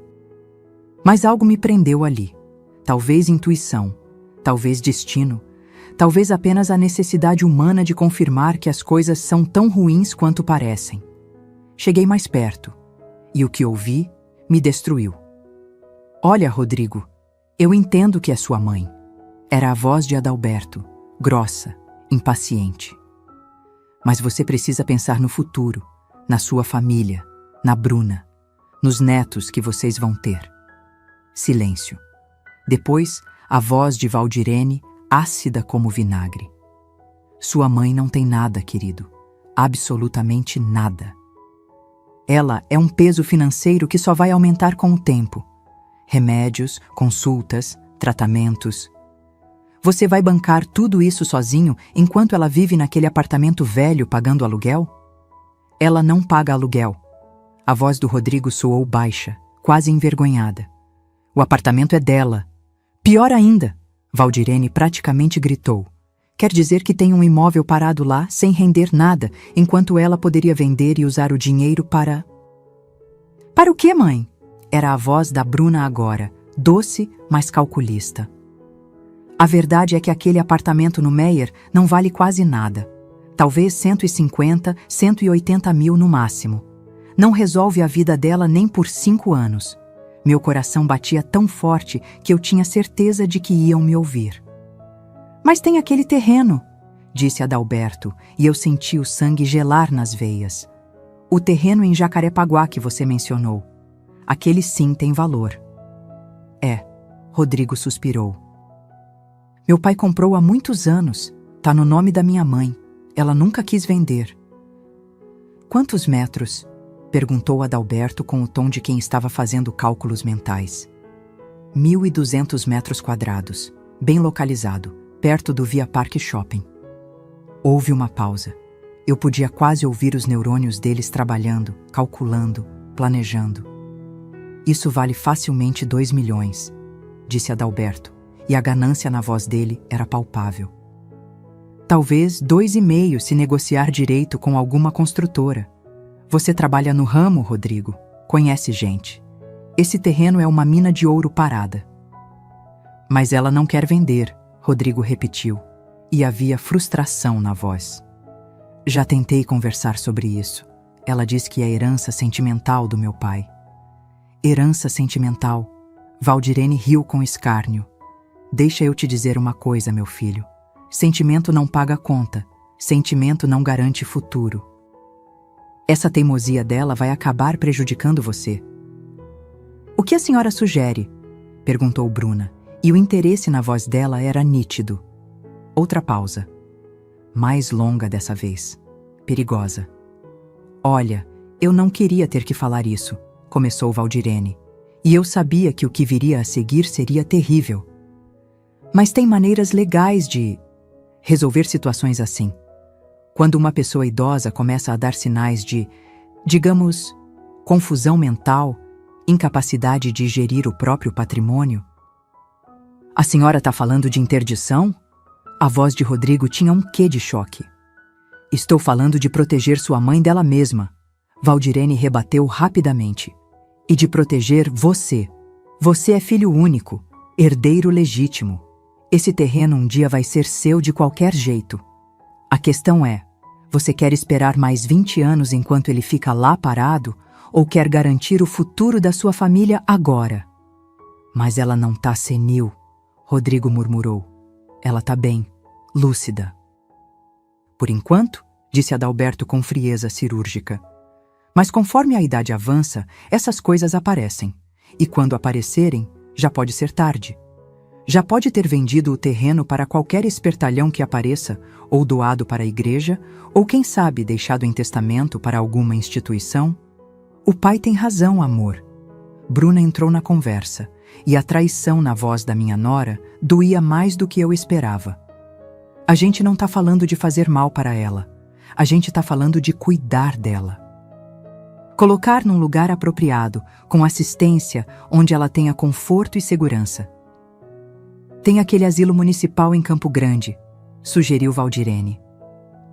Mas algo me prendeu ali. Talvez intuição, talvez destino, talvez apenas a necessidade humana de confirmar que as coisas são tão ruins quanto parecem. Cheguei mais perto, e o que ouvi me destruiu. Olha, Rodrigo, eu entendo que é sua mãe. Era a voz de Adalberto, grossa, impaciente. Mas você precisa pensar no futuro, na sua família, na Bruna, nos netos que vocês vão ter. Silêncio. Depois, a voz de Valdirene, ácida como vinagre. Sua mãe não tem nada, querido. Absolutamente nada. Ela é um peso financeiro que só vai aumentar com o tempo. Remédios, consultas, tratamentos. Você vai bancar tudo isso sozinho enquanto ela vive naquele apartamento velho pagando aluguel? Ela não paga aluguel. A voz do Rodrigo soou baixa, quase envergonhada. O apartamento é dela. Pior ainda, Valdirene praticamente gritou. Quer dizer que tem um imóvel parado lá, sem render nada, enquanto ela poderia vender e usar o dinheiro para... Para o quê, mãe? Era a voz da Bruna agora, doce, mas calculista. A verdade é que aquele apartamento no Meier não vale quase nada. Talvez 150, 180 mil no máximo. Não resolve a vida dela nem por 5 anos. Meu coração batia tão forte que eu tinha certeza de que iam me ouvir. Mas tem aquele terreno, disse Adalberto, e eu senti o sangue gelar nas veias. O terreno em Jacarepaguá que você mencionou. Aquele sim tem valor. É, Rodrigo suspirou. Meu pai comprou há muitos anos. Tá no nome da minha mãe. Ela nunca quis vender. Quantos metros? Perguntou Adalberto com o tom de quem estava fazendo cálculos mentais. 1.200 metros quadrados, bem localizado, perto do Via Park Shopping. Houve uma pausa. Eu podia quase ouvir os neurônios deles trabalhando, calculando, planejando. Isso vale facilmente 2 milhões, disse Adalberto, e a ganância na voz dele era palpável. Talvez 2,5 se negociar direito com alguma construtora. Você trabalha no ramo, Rodrigo. Conhece gente. Esse terreno é uma mina de ouro parada. Mas ela não quer vender, Rodrigo repetiu, e havia frustração na voz. Já tentei conversar sobre isso. Ela diz que é herança sentimental do meu pai. Herança sentimental. Valdirene riu com escárnio. Deixa eu te dizer uma coisa, meu filho. Sentimento não paga conta. Sentimento não garante futuro. Essa teimosia dela vai acabar prejudicando você. O que a senhora sugere? Perguntou Bruna, e o interesse na voz dela era nítido. Outra pausa. Mais longa dessa vez. Perigosa. Olha, eu não queria ter que falar isso, começou Valdirene, e eu sabia que o que viria a seguir seria terrível. Mas tem maneiras legais de resolver situações assim. Quando uma pessoa idosa começa a dar sinais de, digamos, confusão mental, incapacidade de gerir o próprio patrimônio. A senhora está falando de interdição? A voz de Rodrigo tinha um quê de choque. Estou falando de proteger sua mãe dela mesma, Valdirene rebateu rapidamente. E de proteger você. Você é filho único. Herdeiro legítimo. Esse terreno um dia vai ser seu de qualquer jeito. A questão é, você quer esperar mais 20 anos enquanto ele fica lá parado ou quer garantir o futuro da sua família agora? Mas ela não tá senil, Rodrigo murmurou. Ela tá bem, lúcida. Por enquanto, disse Adalberto com frieza cirúrgica. Mas conforme a idade avança, essas coisas aparecem. E quando aparecerem, já pode ser tarde. Já pode ter vendido o terreno para qualquer espertalhão que apareça, ou doado para a igreja, ou quem sabe deixado em testamento para alguma instituição. O pai tem razão, amor. Bruna entrou na conversa, e a traição na voz da minha nora doía mais do que eu esperava. A gente não tá falando de fazer mal para ela. A gente tá falando de cuidar dela. Colocar num lugar apropriado, com assistência, onde ela tenha conforto e segurança. Tem aquele asilo municipal em Campo Grande, sugeriu Valdirene.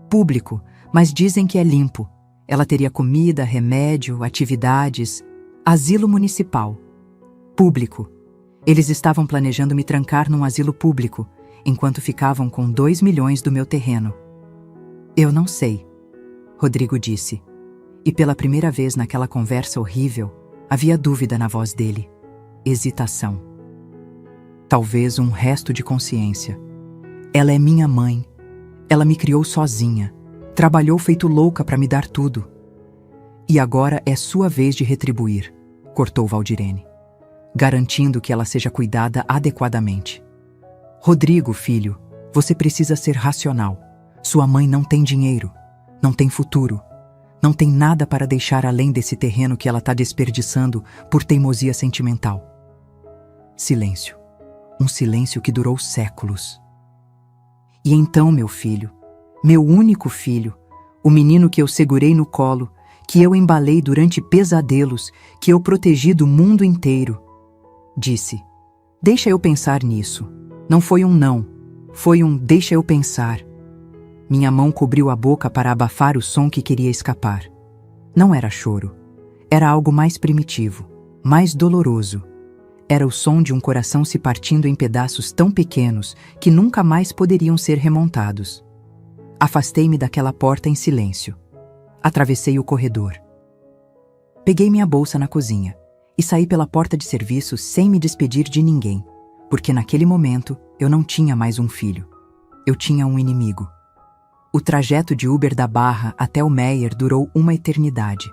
Público, mas dizem que é limpo. Ela teria comida, remédio, atividades. Asilo municipal. Público. Eles estavam planejando me trancar num asilo público, enquanto ficavam com 2 milhões do meu terreno. Eu não sei, Rodrigo disse. E pela primeira vez naquela conversa horrível, havia dúvida na voz dele. Hesitação. Talvez um resto de consciência. Ela é minha mãe. Ela me criou sozinha. Trabalhou feito louca para me dar tudo. E agora é sua vez de retribuir, cortou Valdirene, garantindo que ela seja cuidada adequadamente. Rodrigo, filho, você precisa ser racional. Sua mãe não tem dinheiro, não tem futuro, não tem nada para deixar além desse terreno que ela está desperdiçando por teimosia sentimental. Silêncio. Um silêncio que durou séculos. E então, meu filho, meu único filho, o menino que eu segurei no colo, que eu embalei durante pesadelos, que eu protegi do mundo inteiro, disse: deixa eu pensar nisso. Não foi um não, foi um deixa eu pensar. Minha mão cobriu a boca para abafar o som que queria escapar. Não era choro. Era algo mais primitivo, mais doloroso. Era o som de um coração se partindo em pedaços tão pequenos que nunca mais poderiam ser remontados. Afastei-me daquela porta em silêncio. Atravessei o corredor. Peguei minha bolsa na cozinha e saí pela porta de serviço sem me despedir de ninguém, porque naquele momento eu não tinha mais um filho. Eu tinha um inimigo. O trajeto de Uber da Barra até o Meier durou uma eternidade.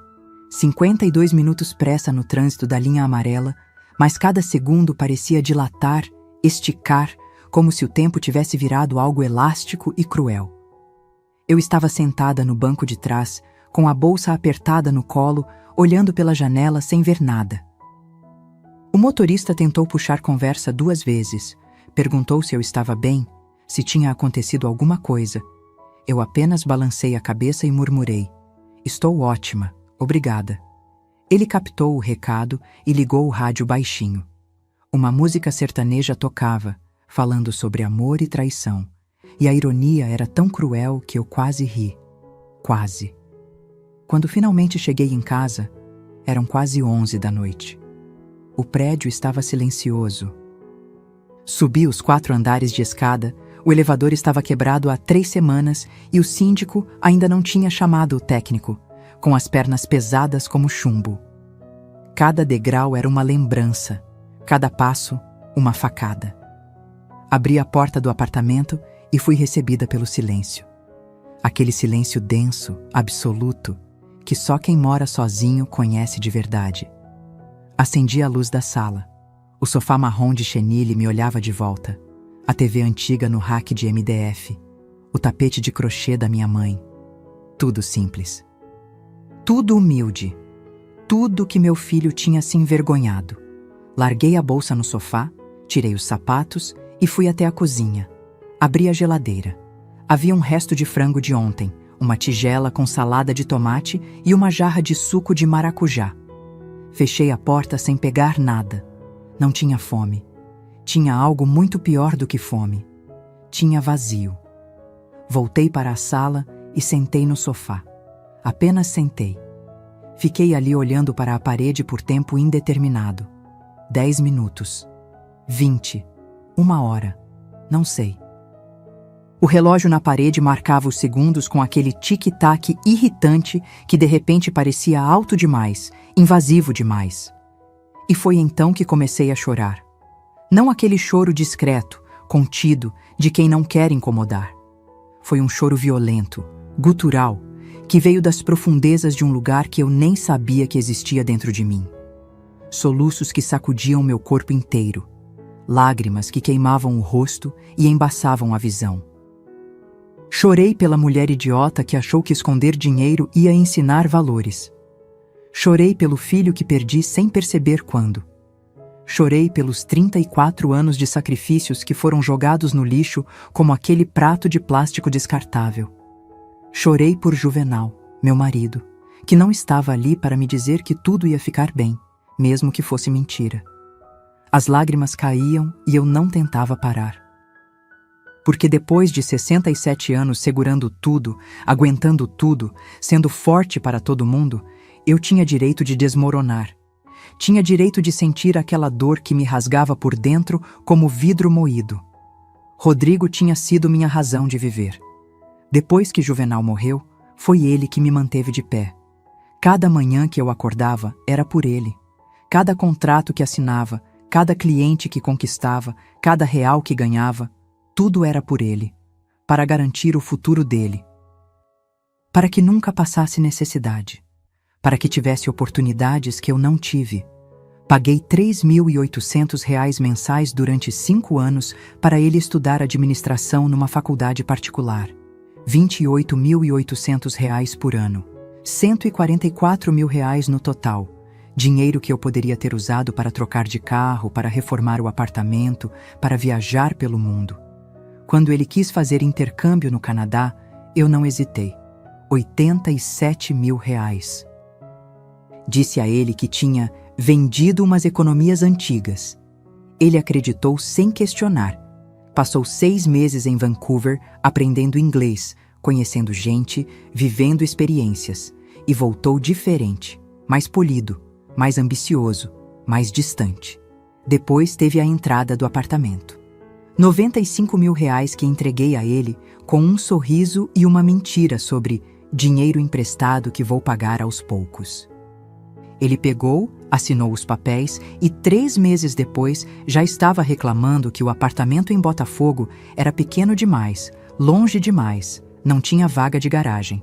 52 minutos pressa no trânsito da linha amarela, mas cada segundo parecia dilatar, esticar, como se o tempo tivesse virado algo elástico e cruel. Eu estava sentada no banco de trás, com a bolsa apertada no colo, olhando pela janela sem ver nada. O motorista tentou puxar conversa 2 vezes, perguntou se eu estava bem, se tinha acontecido alguma coisa. Eu apenas balancei a cabeça e murmurei: estou ótima, obrigada. Ele captou o recado e ligou o rádio baixinho. Uma música sertaneja tocava, falando sobre amor e traição. E a ironia era tão cruel que eu quase ri. Quase. Quando finalmente cheguei em casa, eram quase 11 da noite. O prédio estava silencioso. Subi os 4 andares de escada, o elevador estava quebrado há 3 semanas e o síndico ainda não tinha chamado o técnico, com as pernas pesadas como chumbo. Cada degrau era uma lembrança, cada passo, uma facada. Abri a porta do apartamento e fui recebida pelo silêncio. Aquele silêncio denso, absoluto, que só quem mora sozinho conhece de verdade. Acendi a luz da sala. O sofá marrom de chenille me olhava de volta. A TV antiga no rack de MDF. O tapete de crochê da minha mãe. Tudo simples. Tudo humilde. Tudo que meu filho tinha se envergonhado. Larguei a bolsa no sofá, tirei os sapatos e fui até a cozinha. Abri a geladeira. Havia um resto de frango de ontem, uma tigela com salada de tomate e uma jarra de suco de maracujá. Fechei a porta sem pegar nada. Não tinha fome. Tinha algo muito pior do que fome. Tinha vazio. Voltei para a sala e sentei no sofá. Apenas sentei. Fiquei ali olhando para a parede por tempo indeterminado. 10 minutos. 20, 1 hora, não sei. O relógio na parede marcava os segundos com aquele tic-tac irritante que de repente parecia alto demais, invasivo demais. E foi então que comecei a chorar. Não aquele choro discreto, contido, de quem não quer incomodar. Foi um choro violento, gutural, que veio das profundezas de um lugar que eu nem sabia que existia dentro de mim. Soluços que sacudiam meu corpo inteiro, lágrimas que queimavam o rosto e embaçavam a visão. Chorei pela mulher idiota que achou que esconder dinheiro ia ensinar valores. Chorei pelo filho que perdi sem perceber quando. Chorei pelos 34 anos de sacrifícios que foram jogados no lixo como aquele prato de plástico descartável. Chorei por Juvenal, meu marido, que não estava ali para me dizer que tudo ia ficar bem, mesmo que fosse mentira. As lágrimas caíam e eu não tentava parar. Porque depois de 67 anos segurando tudo, aguentando tudo, sendo forte para todo mundo, eu tinha direito de desmoronar. Tinha direito de sentir aquela dor que me rasgava por dentro como vidro moído. Rodrigo tinha sido minha razão de viver. Depois que Juvenal morreu, foi ele que me manteve de pé. Cada manhã que eu acordava era por ele. Cada contrato que assinava, cada cliente que conquistava, cada real que ganhava, tudo era por ele, para garantir o futuro dele. Para que nunca passasse necessidade, para que tivesse oportunidades que eu não tive. Paguei R$ 3.800 mensais durante 5 anos para ele estudar administração numa faculdade particular. R$ 28.800 por ano. R$ 144 mil no total. Dinheiro que eu poderia ter usado para trocar de carro, para reformar o apartamento, para viajar pelo mundo. Quando ele quis fazer intercâmbio no Canadá, eu não hesitei. R$ 87 mil. Disse a ele que tinha vendido umas economias antigas. Ele acreditou sem questionar. Passou 6 meses em Vancouver aprendendo inglês, conhecendo gente, vivendo experiências, e voltou diferente, mais polido, mais ambicioso, mais distante. Depois teve a entrada do apartamento. R$ 95 mil que entreguei a ele com um sorriso e uma mentira sobre dinheiro emprestado que vou pagar aos poucos. Ele pegou, assinou os papéis e 3 meses depois já estava reclamando que o apartamento em Botafogo era pequeno demais, longe demais, não tinha vaga de garagem.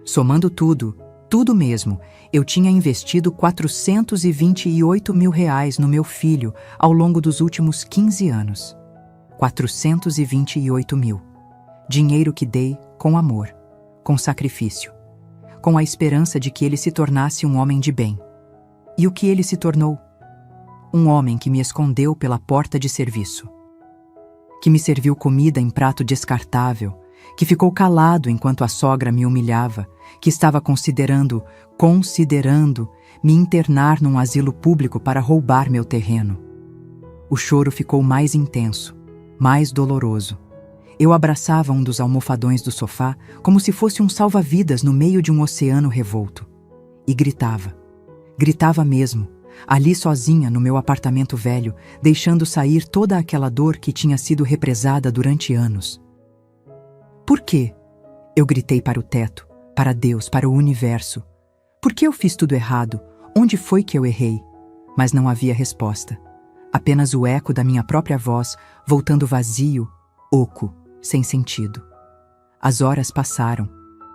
Somando tudo, tudo mesmo, eu tinha investido R$ 428 mil no meu filho ao longo dos últimos 15 anos. 428 mil. Dinheiro que dei com amor, com sacrifício, com a esperança de que ele se tornasse um homem de bem. E o que ele se tornou? Um homem que me escondeu pela porta de serviço, que me serviu comida em prato descartável, que ficou calado enquanto a sogra me humilhava, que estava considerando me internar num asilo público para roubar meu terreno. O choro ficou mais intenso, mais doloroso. Eu abraçava um dos almofadões do sofá como se fosse um salva-vidas no meio de um oceano revolto. E gritava. Gritava mesmo, ali sozinha no meu apartamento velho, deixando sair toda aquela dor que tinha sido represada durante anos. Por quê? Eu gritei para o teto, para Deus, para o universo. Por que eu fiz tudo errado? Onde foi que eu errei? Mas não havia resposta. Apenas o eco da minha própria voz, voltando vazio, oco, sem sentido. As horas passaram.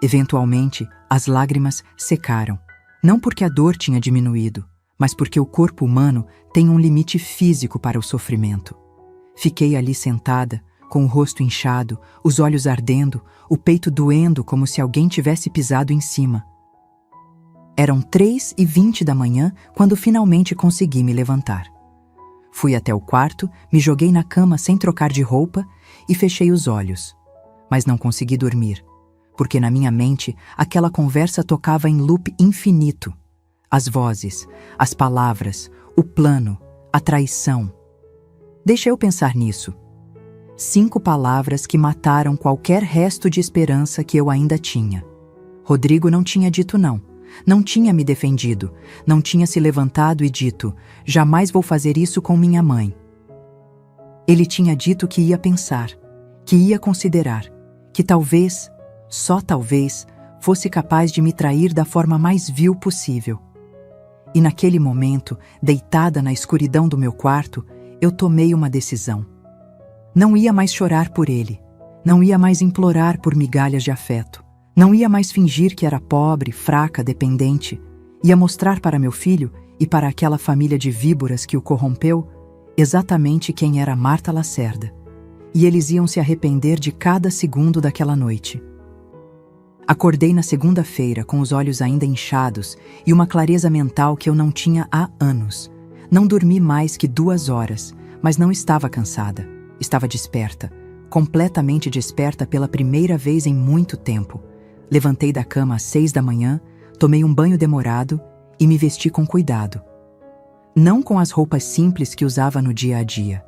Eventualmente, as lágrimas secaram. Não porque a dor tinha diminuído, mas porque o corpo humano tem um limite físico para o sofrimento. Fiquei ali sentada, com o rosto inchado, os olhos ardendo, o peito doendo como se alguém tivesse pisado em cima. Eram 3h20 da manhã quando finalmente consegui me levantar. Fui até o quarto, me joguei na cama sem trocar de roupa e fechei os olhos. Mas não consegui dormir, porque na minha mente aquela conversa tocava em loop infinito. As vozes, as palavras, o plano, a traição. Deixa eu pensar nisso. 5 palavras que mataram qualquer resto de esperança que eu ainda tinha. Rodrigo não tinha dito não. Não tinha me defendido, não tinha se levantado e dito, jamais vou fazer isso com minha mãe. Ele tinha dito que ia pensar, que ia considerar, que talvez, só talvez, fosse capaz de me trair da forma mais vil possível. E naquele momento, deitada na escuridão do meu quarto, eu tomei uma decisão. Não ia mais chorar por ele, não ia mais implorar por migalhas de afeto, não ia mais fingir que era pobre, fraca, dependente. Ia mostrar para meu filho e para aquela família de víboras que o corrompeu exatamente quem era Marta Lacerda. E eles iam se arrepender de cada segundo daquela noite. Acordei na segunda-feira com os olhos ainda inchados e uma clareza mental que eu não tinha há anos. Não dormi mais que 2 horas, mas não estava cansada. Estava desperta, completamente desperta pela primeira vez em muito tempo. Levantei da cama às 6 da manhã, tomei um banho demorado e me vesti com cuidado. Não com as roupas simples que usava no dia a dia.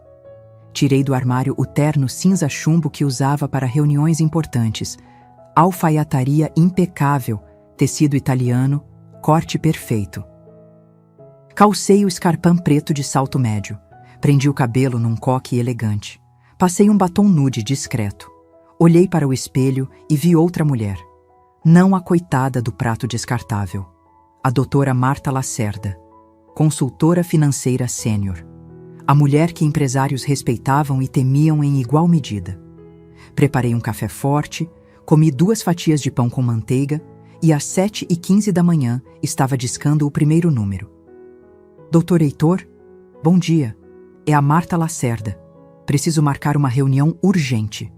Tirei do armário o terno cinza chumbo que usava para reuniões importantes, alfaiataria impecável, tecido italiano, corte perfeito. Calcei o escarpão preto de salto médio, prendi o cabelo num coque elegante, passei um batom nude discreto, olhei para o espelho e vi outra mulher, não a coitada do prato descartável, a doutora Marta Lacerda, consultora financeira sênior, a mulher que empresários respeitavam e temiam em igual medida. Preparei um café forte, comi 2 fatias de pão com manteiga e às 7h15 da manhã estava discando o primeiro número. Doutor Heitor, bom dia. É a Marta Lacerda. Preciso marcar uma reunião urgente.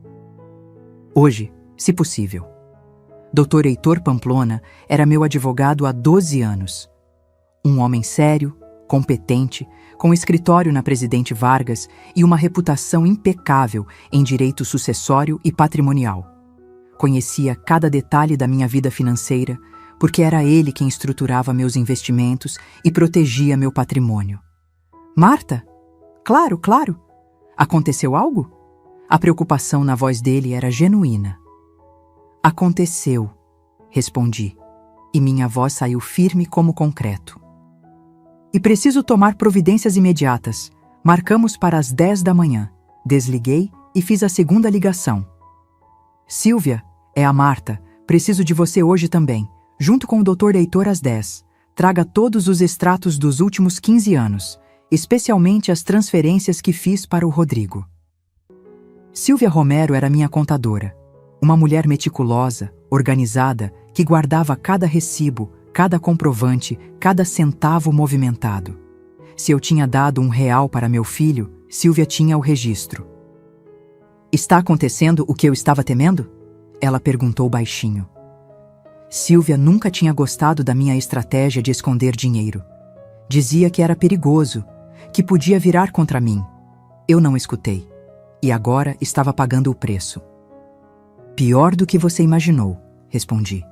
Hoje, se possível. Doutor Heitor Pamplona era meu advogado há 12 anos. Um homem sério, competente, com escritório na Presidente Vargas e uma reputação impecável em direito sucessório e patrimonial. Conhecia cada detalhe da minha vida financeira, porque era ele quem estruturava meus investimentos e protegia meu patrimônio. Marta? Claro, claro. Aconteceu algo? A preocupação na voz dele era genuína. Aconteceu, respondi, e minha voz saiu firme como concreto. E preciso tomar providências imediatas. Marcamos para as 10 da manhã. Desliguei e fiz a segunda ligação. Silvia, é a Marta. Preciso de você hoje também, junto com o Dr. Heitor às 10. Traga todos os extratos dos últimos 15 anos, especialmente as transferências que fiz para o Rodrigo. Silvia Romero era minha contadora, uma mulher meticulosa, organizada, que guardava cada recibo, cada comprovante, cada centavo movimentado. Se eu tinha dado R$1 para meu filho, Silvia tinha o registro. Está acontecendo o que eu estava temendo? Ela perguntou baixinho. Silvia nunca tinha gostado da minha estratégia de esconder dinheiro. Dizia que era perigoso, que podia virar contra mim. Eu não escutei. E agora estava pagando o preço. Pior do que você imaginou, respondi.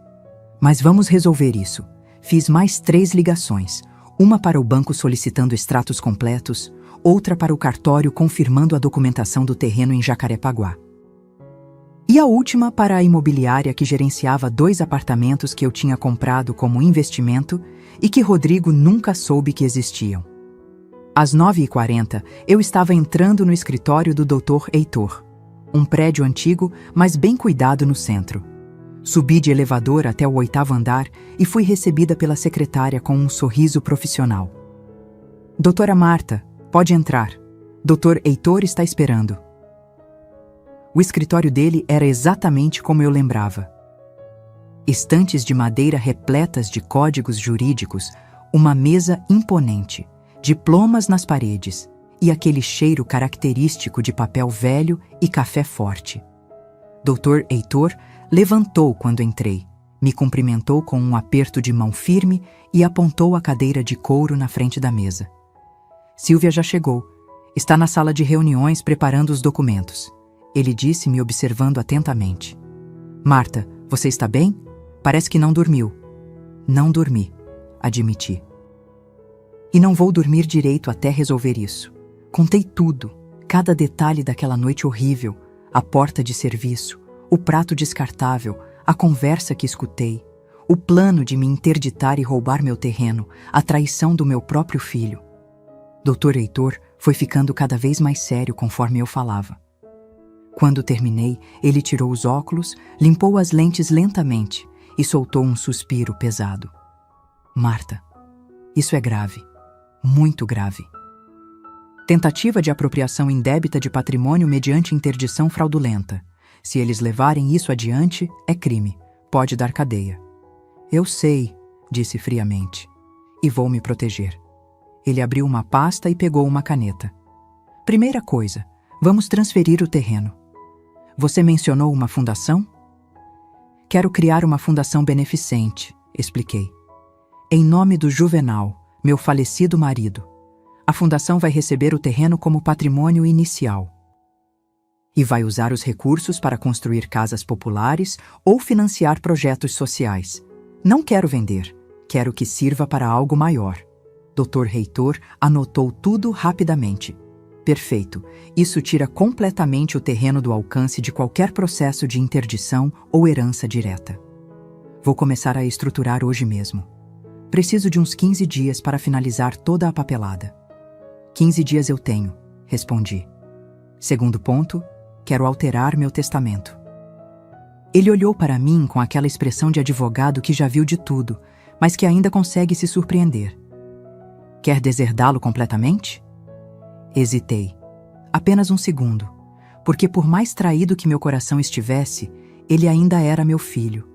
Mas vamos resolver isso. Fiz mais 3 ligações. Uma para o banco solicitando extratos completos, outra para o cartório confirmando a documentação do terreno em Jacarepaguá. E a última para a imobiliária que gerenciava 2 apartamentos que eu tinha comprado como investimento e que Rodrigo nunca soube que existiam. Às 9h40, eu estava entrando no escritório do Dr. Heitor, um prédio antigo, mas bem cuidado no centro. Subi de elevador até o 8º andar e fui recebida pela secretária com um sorriso profissional. Doutora Marta, pode entrar. Dr. Heitor está esperando. O escritório dele era exatamente como eu lembrava. Estantes de madeira repletas de códigos jurídicos, uma mesa imponente, diplomas nas paredes e aquele cheiro característico de papel velho e café forte. Dr. Heitor levantou quando entrei, me cumprimentou com um aperto de mão firme e apontou a cadeira de couro na frente da mesa. Silvia já chegou. Está na sala de reuniões preparando os documentos. Ele disse, me observando atentamente. Marta, você está bem? Parece que não dormiu. Não dormi, admiti. E não vou dormir direito até resolver isso. Contei tudo, cada detalhe daquela noite horrível, a porta de serviço, o prato descartável, a conversa que escutei, o plano de me interditar e roubar meu terreno, a traição do meu próprio filho. Dr. Heitor foi ficando cada vez mais sério conforme eu falava. Quando terminei, ele tirou os óculos, limpou as lentes lentamente e soltou um suspiro pesado. Marta, isso é grave, muito grave. Tentativa de apropriação indébita de patrimônio mediante interdição fraudulenta. Se eles levarem isso adiante, é crime, pode dar cadeia. Eu sei, disse friamente, e vou me proteger. Ele abriu uma pasta e pegou uma caneta. Primeira coisa, vamos transferir o terreno. Você mencionou uma fundação? Quero criar uma fundação beneficente, expliquei. Em nome do Juvenal, meu falecido marido. A fundação vai receber o terreno como patrimônio inicial. E vai usar os recursos para construir casas populares ou financiar projetos sociais. Não quero vender, quero que sirva para algo maior. Dr. Heitor anotou tudo rapidamente. Perfeito, isso tira completamente o terreno do alcance de qualquer processo de interdição ou herança direta. Vou começar a estruturar hoje mesmo. Preciso de uns 15 dias para finalizar toda a papelada. 15 dias eu tenho, respondi. Segundo ponto, quero alterar meu testamento. Ele olhou para mim com aquela expressão de advogado que já viu de tudo, mas que ainda consegue se surpreender. Quer deserdá-lo completamente? Hesitei. Apenas um segundo, porque por mais traído que meu coração estivesse, ele ainda era meu filho.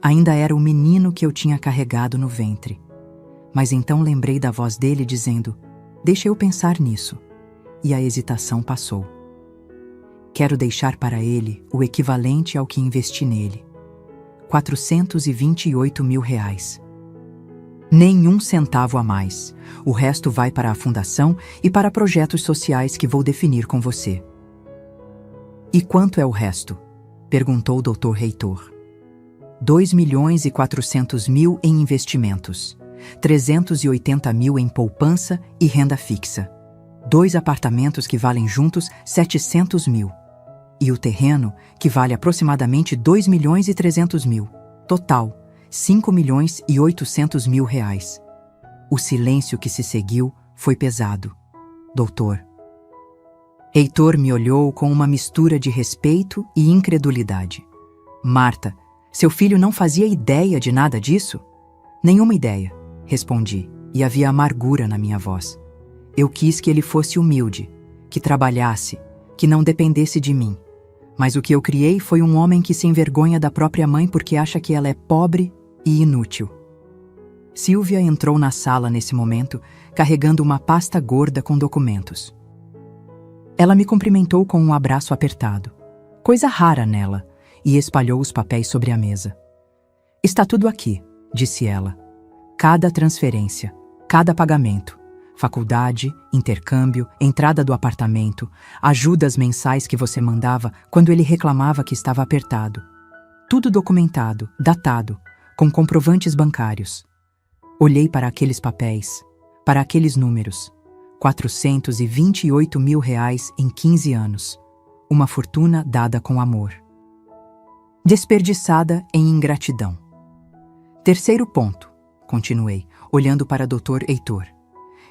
Ainda era o menino que eu tinha carregado no ventre. Mas então lembrei da voz dele dizendo, deixa eu pensar nisso. E a hesitação passou. Quero deixar para ele o equivalente ao que investi nele. R$428 mil. Nenhum centavo a mais. O resto vai para a fundação e para projetos sociais que vou definir com você. E quanto é o resto? Perguntou o Dr. Heitor. 2.400.000 em investimentos, 380 mil em poupança e renda fixa, 2 apartamentos que valem juntos 700 mil, e o terreno que vale aproximadamente 2.300.000, total 5.800.000 reais. O silêncio que se seguiu foi pesado. Doutor. Heitor me olhou com uma mistura de respeito e incredulidade. Marta, seu filho não fazia ideia de nada disso? Nenhuma ideia, respondi, e havia amargura na minha voz. Eu quis que ele fosse humilde, que trabalhasse, que não dependesse de mim. Mas o que eu criei foi um homem que se envergonha da própria mãe porque acha que ela é pobre e inútil. Silvia entrou na sala nesse momento, carregando uma pasta gorda com documentos. Ela me cumprimentou com um abraço apertado, coisa rara nela, e espalhou os papéis sobre a mesa. Está tudo aqui, disse ela. Cada transferência, cada pagamento, faculdade, intercâmbio, entrada do apartamento, ajudas mensais que você mandava quando ele reclamava que estava apertado. Tudo documentado, datado, com comprovantes bancários. Olhei para aqueles papéis, para aqueles números. 428 mil reais em 15 anos. Uma fortuna dada com amor. Desperdiçada em ingratidão. Terceiro ponto, continuei, olhando para Dr. Heitor.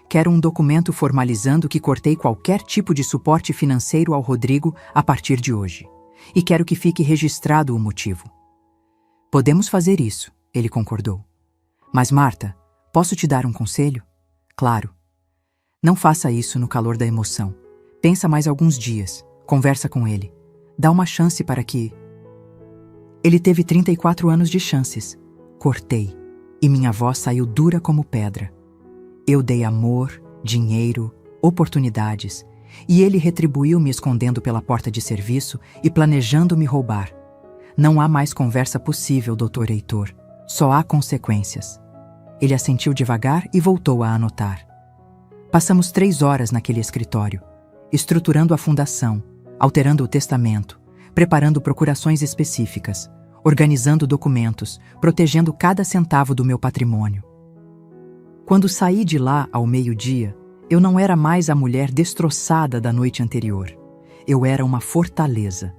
Quero um documento formalizando que cortei qualquer tipo de suporte financeiro ao Rodrigo a partir de hoje. E quero que fique registrado o motivo. Podemos fazer isso, ele concordou. Mas, Marta, posso te dar um conselho? Claro. Não faça isso no calor da emoção. Pensa mais alguns dias, conversa com ele. Dá uma chance para que... Ele teve 34 anos de chances. Cortei, e minha voz saiu dura como pedra. Eu dei amor, dinheiro, oportunidades, e ele retribuiu me escondendo pela porta de serviço e planejando me roubar. Não há mais conversa possível, Dr. Heitor. Só há consequências. Ele assentiu devagar e voltou a anotar. Passamos 3 horas naquele escritório, estruturando a fundação, alterando o testamento, preparando procurações específicas, organizando documentos, protegendo cada centavo do meu patrimônio. Quando saí de lá ao meio-dia, eu não era mais a mulher destroçada da noite anterior. Eu era uma fortaleza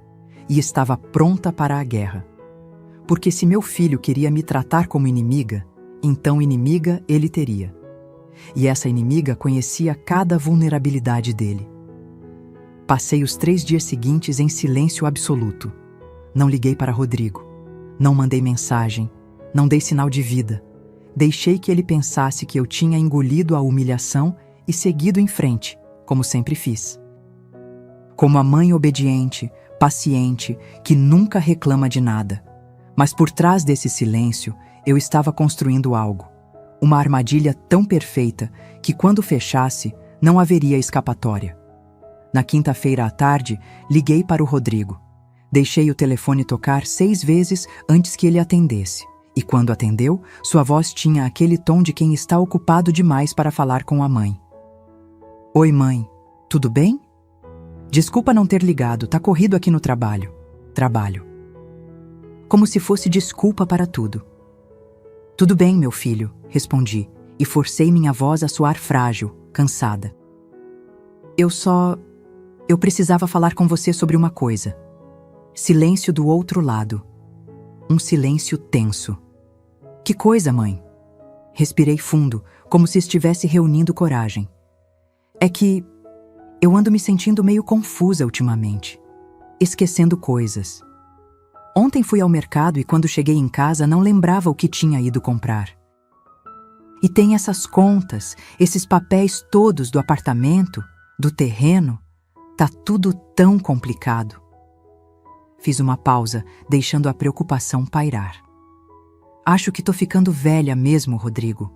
e estava pronta para a guerra. Porque se meu filho queria me tratar como inimiga, então inimiga ele teria. e essa inimiga conhecia cada vulnerabilidade dele. Passei os 3 dias seguintes em silêncio absoluto. Não liguei para Rodrigo. Não mandei mensagem. Não dei sinal de vida. Deixei que ele pensasse que eu tinha engolido a humilhação e seguido em frente, como sempre fiz. Como a mãe obediente, paciente, que nunca reclama de nada. Mas por trás desse silêncio, eu estava construindo algo. Uma armadilha tão perfeita que, quando fechasse, não haveria escapatória. Na quinta-feira à tarde, liguei para o Rodrigo. Deixei o telefone tocar 6 vezes antes que ele atendesse. E quando atendeu, sua voz tinha aquele tom de quem está ocupado demais para falar com a mãe. Oi, mãe. Tudo bem? Desculpa não ter ligado, tá corrido aqui no trabalho. Trabalho. Como se fosse desculpa para tudo. Tudo bem, meu filho, respondi, e forcei minha voz a soar frágil, cansada. Eu precisava falar com você sobre uma coisa. Silêncio do outro lado. Um silêncio tenso. Que coisa, mãe? Respirei fundo, como se estivesse reunindo coragem. É que eu ando me sentindo meio confusa ultimamente, esquecendo coisas. Ontem fui ao mercado e quando cheguei em casa não lembrava o que tinha ido comprar. E tem essas contas, esses papéis todos do apartamento, do terreno. Tá tudo tão complicado. Fiz uma pausa, deixando a preocupação pairar. Acho que tô ficando velha mesmo, Rodrigo.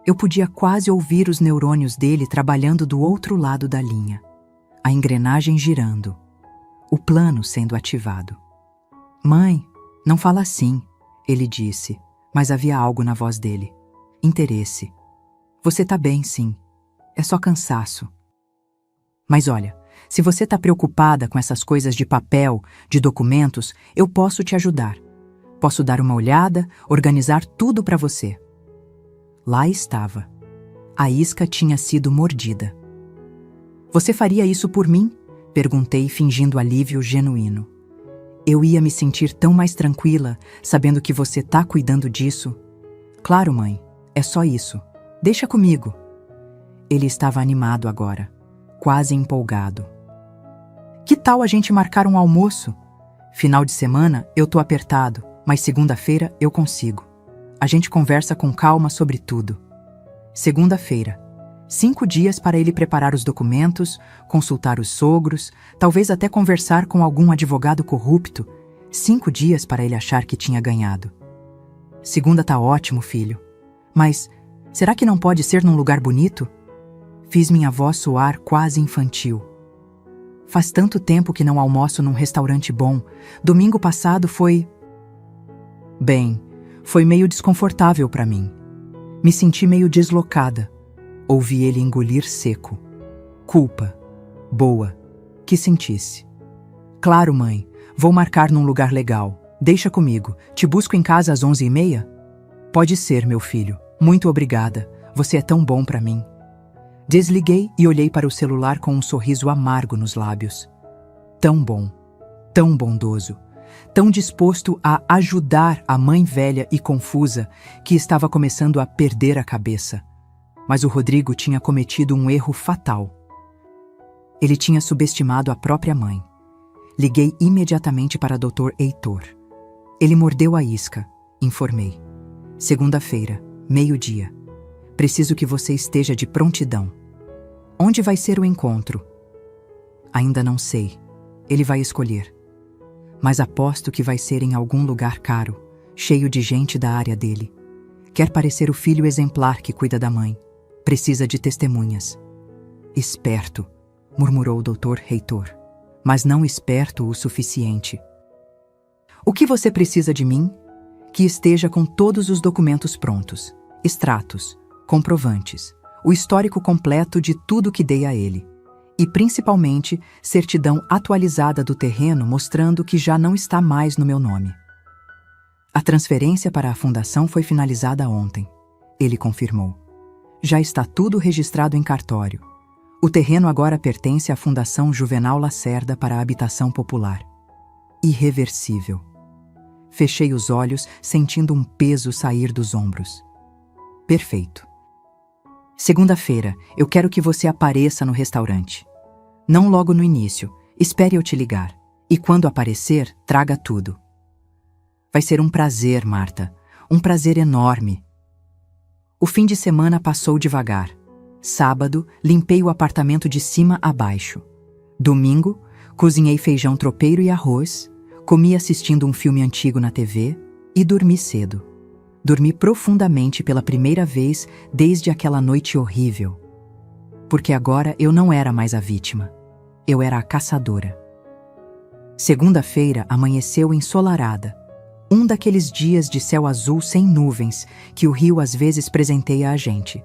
Eu podia quase ouvir os neurônios dele trabalhando do outro lado da linha. A engrenagem girando. O plano sendo ativado. Mãe, não fala assim, ele disse, mas havia algo na voz dele. Interesse. Você tá bem, sim. É só cansaço. Mas olha, se você está preocupada com essas coisas de papel, de documentos, eu posso te ajudar. Posso dar uma olhada, organizar tudo para você. Lá estava. A isca tinha sido mordida. Você faria isso por mim? Perguntei, fingindo alívio genuíno. Eu ia me sentir tão mais tranquila, sabendo que você tá cuidando disso. Claro, mãe, é só isso. Deixa comigo. Ele estava animado agora, quase empolgado. Que tal a gente marcar um almoço? Final de semana eu tô apertado, mas segunda-feira eu consigo. A gente conversa com calma sobre tudo. Segunda-feira. 5 dias para ele preparar os documentos, consultar os sogros, talvez até conversar com algum advogado corrupto. 5 dias para ele achar que tinha ganhado. Segunda tá ótimo, filho. Mas será que não pode ser num lugar bonito? Fiz minha voz soar quase infantil. Faz tanto tempo que não almoço num restaurante bom. Domingo passado foi... Bem, foi meio desconfortável para mim. Me senti meio deslocada. Ouvi ele engolir seco. Culpa. Boa. Que sentisse. Claro, mãe. Vou marcar num lugar legal. Deixa comigo. Te busco em casa às 11h30? Pode ser, meu filho. Muito obrigada. Você é tão bom para mim. Desliguei e olhei para o celular com um sorriso amargo nos lábios. Tão bom. Tão bondoso. Tão disposto a ajudar a mãe velha e confusa que estava começando a perder a cabeça. Mas o Rodrigo tinha cometido um erro fatal. Ele tinha subestimado a própria mãe. Liguei imediatamente para Dr. Heitor. Ele mordeu a isca, informei. Segunda-feira, 12h. Preciso que você esteja de prontidão. Onde vai ser o encontro? Ainda não sei. Ele vai escolher. Mas aposto que vai ser em algum lugar caro, cheio de gente da área dele. Quer parecer o filho exemplar que cuida da mãe. Precisa de testemunhas. Esperto, murmurou o Dr. Heitor, mas não esperto o suficiente. O que você precisa de mim? Que esteja com todos os documentos prontos, extratos, comprovantes, o histórico completo de tudo que dei a ele. E, principalmente, certidão atualizada do terreno mostrando que já não está mais no meu nome. A transferência para a fundação foi finalizada ontem. Ele confirmou. Já está tudo registrado em cartório. O terreno agora pertence à Fundação Juvenal Lacerda para a Habitação Popular. Irreversível. Fechei os olhos, sentindo um peso sair dos ombros. Perfeito. Segunda-feira, eu quero que você apareça no restaurante. Não logo no início, espere eu te ligar. E quando aparecer, traga tudo. Vai ser um prazer, Marta. Um prazer enorme. O fim de semana passou devagar. Sábado, limpei o apartamento de cima a baixo. Domingo, cozinhei feijão tropeiro e arroz, comi assistindo um filme antigo na TV e dormi cedo. Dormi profundamente pela primeira vez desde aquela noite horrível. Porque agora eu não era mais a vítima. Eu era a caçadora. Segunda-feira amanheceu ensolarada. Um daqueles dias de céu azul sem nuvens que o rio às vezes presenteia a gente.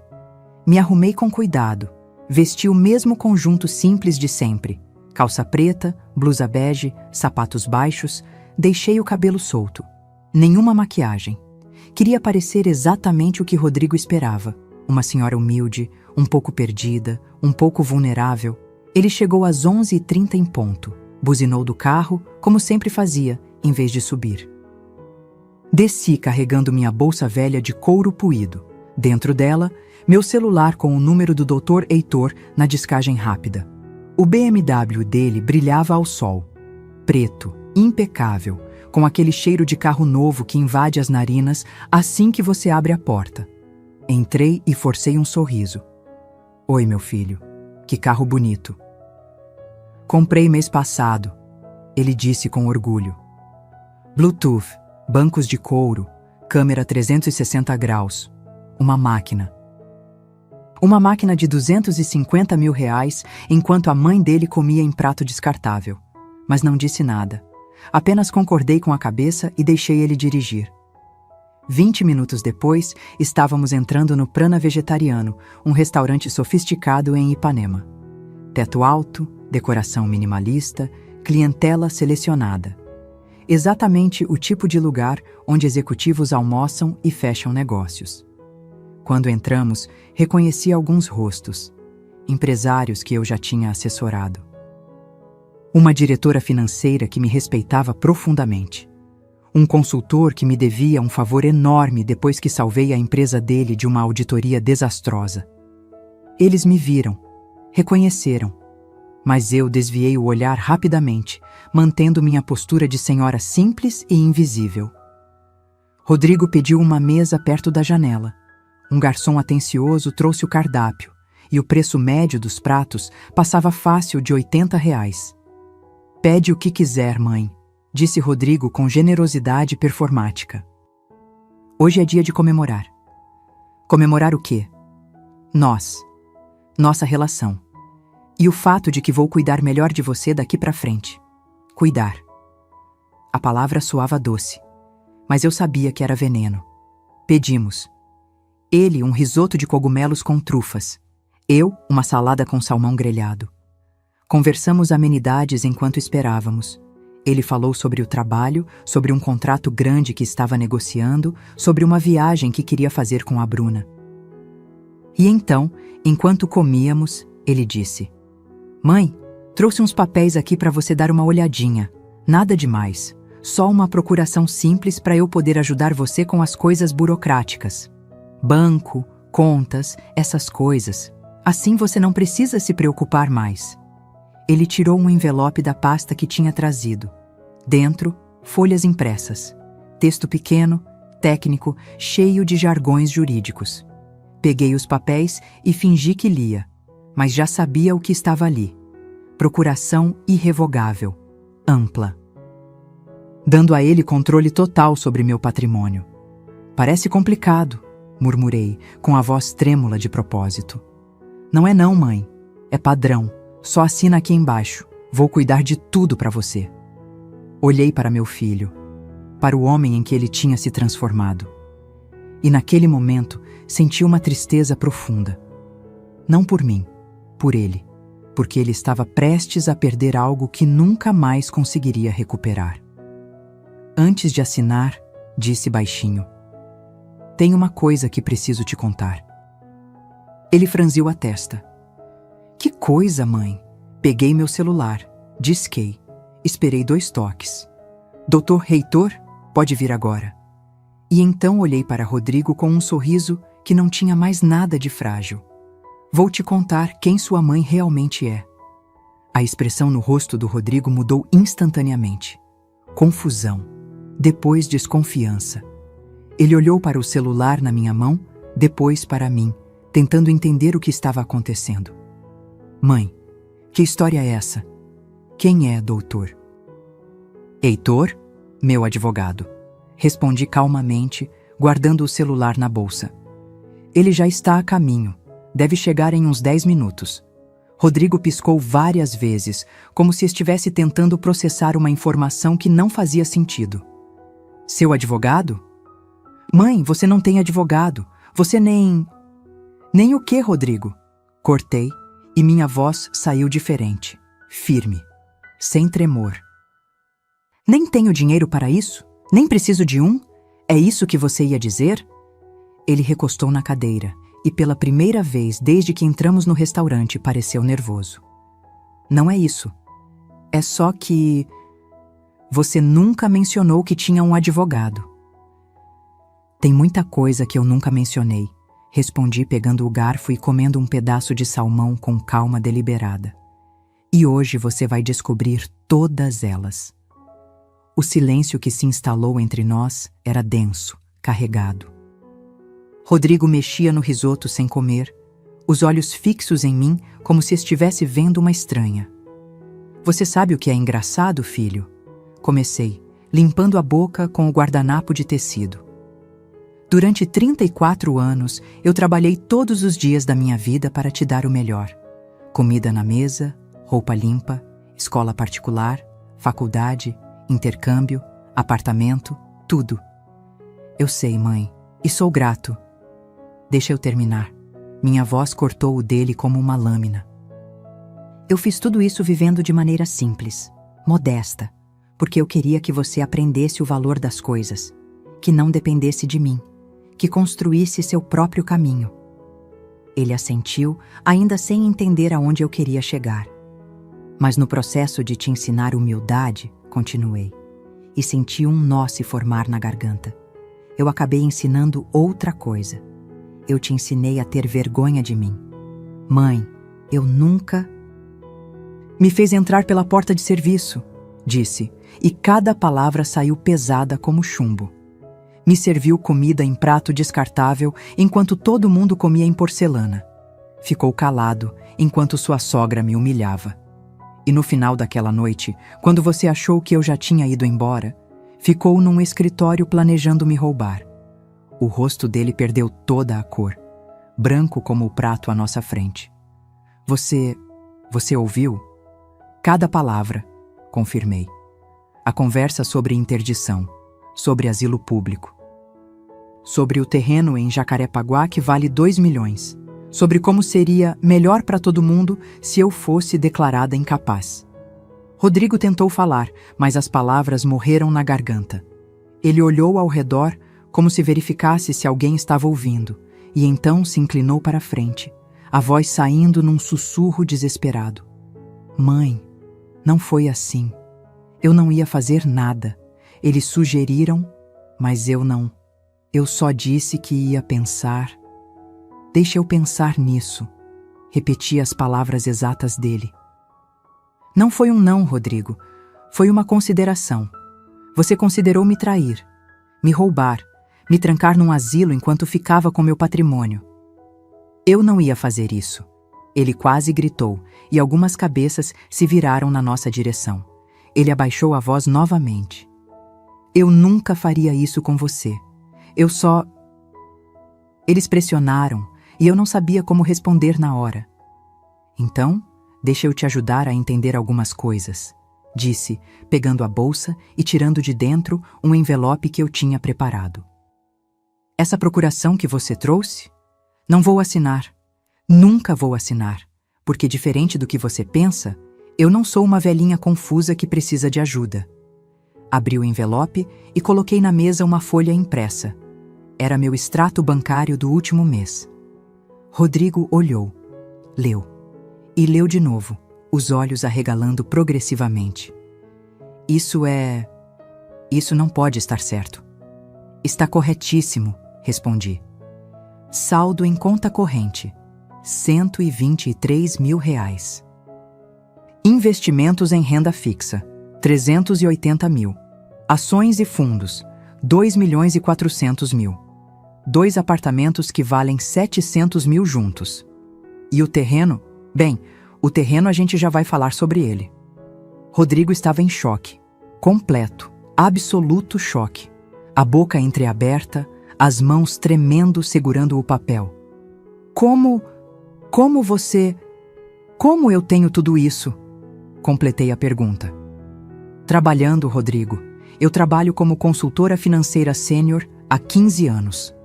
Me arrumei com cuidado. Vesti o mesmo conjunto simples de sempre. Calça preta, blusa bege, sapatos baixos. Deixei o cabelo solto. Nenhuma maquiagem. Queria parecer exatamente o que Rodrigo esperava. Uma senhora humilde, um pouco perdida, um pouco vulnerável. Ele chegou às 11h30 em ponto. Buzinou do carro, como sempre fazia, em vez de subir. Desci carregando minha bolsa velha de couro puído. Dentro dela, meu celular com o número do Dr. Heitor na descagem rápida. O BMW dele brilhava ao sol. Preto, impecável, com aquele cheiro de carro novo que invade as narinas assim que você abre a porta. Entrei e forcei um sorriso. Oi, meu filho. Que carro bonito. Comprei mês passado, ele disse com orgulho. Bluetooth, bancos de couro, câmera 360 graus. Uma máquina. Uma máquina de R$250 mil, enquanto a mãe dele comia em prato descartável. Mas não disse nada. Apenas concordei com a cabeça e deixei ele dirigir. 20 minutos depois, estávamos entrando no Prana Vegetariano, um restaurante sofisticado em Ipanema. Teto alto, decoração minimalista, clientela selecionada. Exatamente o tipo de lugar onde executivos almoçam e fecham negócios. Quando entramos, reconheci alguns rostos, empresários que eu já tinha assessorado. Uma diretora financeira que me respeitava profundamente. Um consultor que me devia um favor enorme depois que salvei a empresa dele de uma auditoria desastrosa. Eles me viram, reconheceram, mas eu desviei o olhar rapidamente, mantendo minha postura de senhora simples e invisível. Rodrigo pediu uma mesa perto da janela. Um garçom atencioso trouxe o cardápio, e o preço médio dos pratos passava fácil de R$80. Pede o que quiser, mãe, disse Rodrigo com generosidade performática. Hoje é dia de comemorar. Comemorar o quê? Nós. Nossa relação. E o fato de que vou cuidar melhor de você daqui pra frente. Cuidar. A palavra soava doce, mas eu sabia que era veneno. Pedimos. Ele, um risoto de cogumelos com trufas. Eu, uma salada com salmão grelhado. Conversamos amenidades enquanto esperávamos. Ele falou sobre o trabalho, sobre um contrato grande que estava negociando, sobre uma viagem que queria fazer com a Bruna. E então, enquanto comíamos, ele disse: Mãe, trouxe uns papéis aqui para você dar uma olhadinha. Nada demais. Só uma procuração simples para eu poder ajudar você com as coisas burocráticas. Banco, contas, essas coisas. Assim você não precisa se preocupar mais. Ele tirou um envelope da pasta que tinha trazido. Dentro, folhas impressas. Texto pequeno, técnico, cheio de jargões jurídicos. Peguei os papéis e fingi que lia, mas já sabia o que estava ali. Procuração irrevogável, ampla. Dando a ele controle total sobre meu patrimônio. Parece complicado, murmurei, com a voz trêmula de propósito. Não é não, mãe. É padrão. Só assina aqui embaixo. Vou cuidar de tudo para você. Olhei para meu filho, para o homem em que ele tinha se transformado. E naquele momento senti uma tristeza profunda. Não por mim, por ele, porque ele estava prestes a perder algo que nunca mais conseguiria recuperar. Antes de assinar, disse baixinho: Tem uma coisa que preciso te contar. Ele franziu a testa. Que coisa, mãe? Peguei meu celular, disquei, esperei 2 toques. Dr. Heitor, pode vir agora. E então olhei para Rodrigo com um sorriso que não tinha mais nada de frágil. Vou te contar quem sua mãe realmente é. A expressão no rosto do Rodrigo mudou instantaneamente. Confusão, depois desconfiança. Ele olhou para o celular na minha mão, depois para mim, tentando entender o que estava acontecendo. Mãe, que história é essa? Quem é, doutor? Heitor, meu advogado. Respondi calmamente, guardando o celular na bolsa. Ele já está a caminho. Deve chegar em uns 10 minutos. Rodrigo piscou várias vezes, como se estivesse tentando processar uma informação que não fazia sentido. Seu advogado? Mãe, você não tem advogado. Você nem... Nem o quê, Rodrigo? Cortei e minha voz saiu diferente, firme, sem tremor. Nem tenho dinheiro para isso? Nem preciso de um? É isso que você ia dizer? Ele recostou na cadeira e pela primeira vez desde que entramos no restaurante pareceu nervoso. Não é isso. É só que... Você nunca mencionou que tinha um advogado. Tem muita coisa que eu nunca mencionei, respondi pegando o garfo e comendo um pedaço de salmão com calma deliberada. E hoje você vai descobrir todas elas. O silêncio que se instalou entre nós era denso, carregado. Rodrigo mexia no risoto sem comer, os olhos fixos em mim como se estivesse vendo uma estranha. Você sabe o que é engraçado, filho? Comecei, limpando a boca com o guardanapo de tecido. Durante 34 anos, eu trabalhei todos os dias da minha vida para te dar o melhor. Comida na mesa, roupa limpa, escola particular, faculdade, intercâmbio, apartamento, tudo. Eu sei, mãe, e sou grato. Deixa eu terminar. Minha voz cortou o dele como uma lâmina. Eu fiz tudo isso vivendo de maneira simples, modesta, porque eu queria que você aprendesse o valor das coisas, que não dependesse de mim, que construísse seu próprio caminho. Ele assentiu, ainda sem entender aonde eu queria chegar. Mas no processo de te ensinar humildade, continuei, e senti um nó se formar na garganta. Eu acabei ensinando outra coisa. Eu te ensinei a ter vergonha de mim. Mãe, eu nunca... Me fez entrar pela porta de serviço, disse, e cada palavra saiu pesada como chumbo. Me serviu comida em prato descartável enquanto todo mundo comia em porcelana. Ficou calado enquanto sua sogra me humilhava. E no final daquela noite, quando você achou que eu já tinha ido embora, ficou num escritório planejando me roubar. O rosto dele perdeu toda a cor, branco como o prato à nossa frente. Você ouviu? Cada palavra, confirmei. A conversa sobre interdição, sobre asilo público, sobre o terreno em Jacarepaguá que vale 2 milhões, sobre como seria melhor para todo mundo se eu fosse declarada incapaz. Rodrigo tentou falar, mas as palavras morreram na garganta. Ele olhou ao redor como se verificasse se alguém estava ouvindo, e então se inclinou para a frente, a voz saindo num sussurro desesperado. Mãe, não foi assim. Eu não ia fazer nada. Eles sugeriram, mas eu não. Eu só disse que ia pensar. Deixa eu pensar nisso. Repeti as palavras exatas dele. Não foi um não, Rodrigo. Foi uma consideração. Você considerou me trair, me roubar, me trancar num asilo enquanto ficava com meu patrimônio. Eu não ia fazer isso. Ele quase gritou, e algumas cabeças se viraram na nossa direção. Ele abaixou a voz novamente. Eu nunca faria isso com você. Eu só... Eles pressionaram, e eu não sabia como responder na hora. Então, deixa eu te ajudar a entender algumas coisas, disse, pegando a bolsa e tirando de dentro um envelope que eu tinha preparado. Essa procuração que você trouxe? Não vou assinar. Nunca vou assinar, porque diferente do que você pensa, eu não sou uma velhinha confusa que precisa de ajuda. Abri o envelope e coloquei na mesa uma folha impressa. Era meu extrato bancário do último mês. Rodrigo olhou, leu, e leu de novo, os olhos arregalando progressivamente. Isso não pode estar certo. Está corretíssimo, respondi. Saldo em conta corrente. 123 mil reais. Investimentos em renda fixa, 380 mil. Ações e fundos, 2 milhões e 400 mil. 2 apartamentos que valem 700 mil juntos. E o terreno? Bem, o terreno a gente já vai falar sobre ele. Rodrigo estava em choque. Completo, absoluto choque. A boca entreaberta, as mãos tremendo segurando o papel. Como eu tenho tudo isso? Completei a pergunta. Trabalhando, Rodrigo. Eu trabalho como consultora financeira sênior há 15 anos.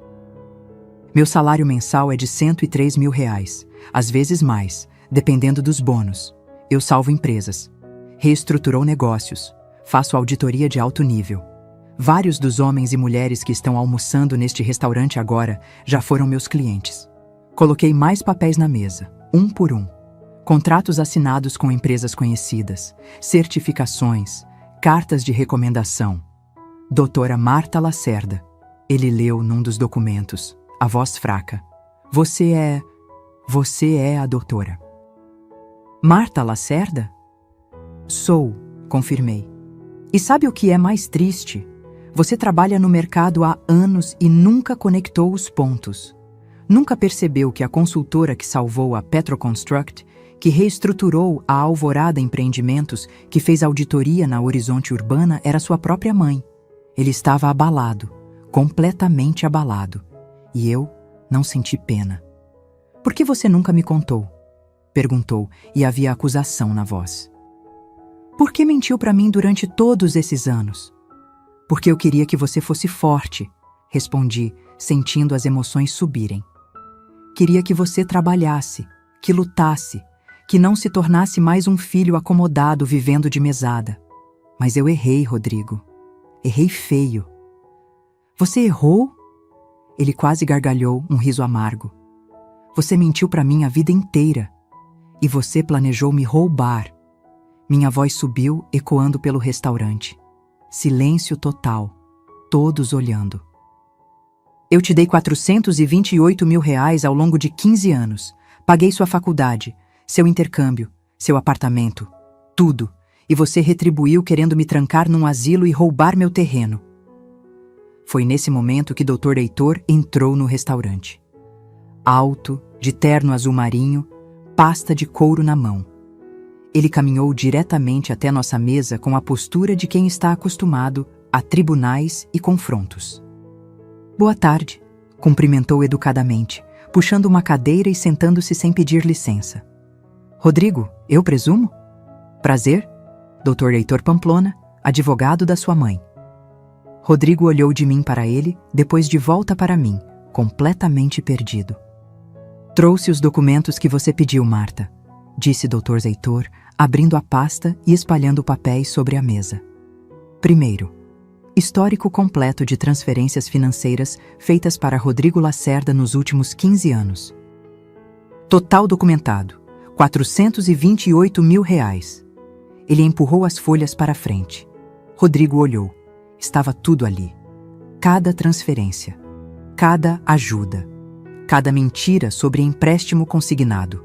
Meu salário mensal é de 103 mil reais, às vezes mais, dependendo dos bônus. Eu salvo empresas. Reestruturou negócios. Faço auditoria de alto nível. Vários dos homens e mulheres que estão almoçando neste restaurante agora já foram meus clientes. Coloquei mais papéis na mesa, um por um. Contratos assinados com empresas conhecidas, certificações, cartas de recomendação. Doutora Marta Lacerda. Ele leu num dos documentos, a voz fraca. Você é a doutora. Marta Lacerda? Sou, confirmei. E sabe o que é mais triste? Você trabalha no mercado há anos e nunca conectou os pontos. Nunca percebeu que a consultora que salvou a Petroconstruct, que reestruturou a Alvorada Empreendimentos, que fez auditoria na Horizonte Urbana, era sua própria mãe. Ele estava abalado, completamente abalado. E eu não senti pena. Por que você nunca me contou? Perguntou, e havia acusação na voz. Por que mentiu para mim durante todos esses anos? Porque eu queria que você fosse forte, respondi, sentindo as emoções subirem. Queria que você trabalhasse, que lutasse, que não se tornasse mais um filho acomodado vivendo de mesada. Mas eu errei, Rodrigo. Errei feio. Você errou? Ele quase gargalhou, um riso amargo. Você mentiu para mim a vida inteira. E você planejou me roubar. Minha voz subiu, ecoando pelo restaurante. Silêncio total. Todos olhando. Eu te dei 428 mil reais ao longo de 15 anos. Paguei sua faculdade, seu intercâmbio, seu apartamento, tudo. E você retribuiu querendo me trancar num asilo e roubar meu terreno. Foi nesse momento que Dr. Heitor entrou no restaurante. Alto, de terno azul marinho, pasta de couro na mão. Ele caminhou diretamente até nossa mesa com a postura de quem está acostumado a tribunais e confrontos. Boa tarde, cumprimentou educadamente, puxando uma cadeira e sentando-se sem pedir licença. Rodrigo, eu presumo? Prazer, Dr. Heitor Pamplona, advogado da sua mãe. Rodrigo olhou de mim para ele, depois de volta para mim, completamente perdido. Trouxe os documentos que você pediu, Marta, disse Dr. Heitor, abrindo a pasta e espalhando papéis sobre a mesa. Primeiro, histórico completo de transferências financeiras feitas para Rodrigo Lacerda nos últimos 15 anos. Total documentado, 428 mil reais. Ele empurrou as folhas para frente. Rodrigo olhou. Estava tudo ali. Cada transferência, cada ajuda, cada mentira sobre empréstimo consignado.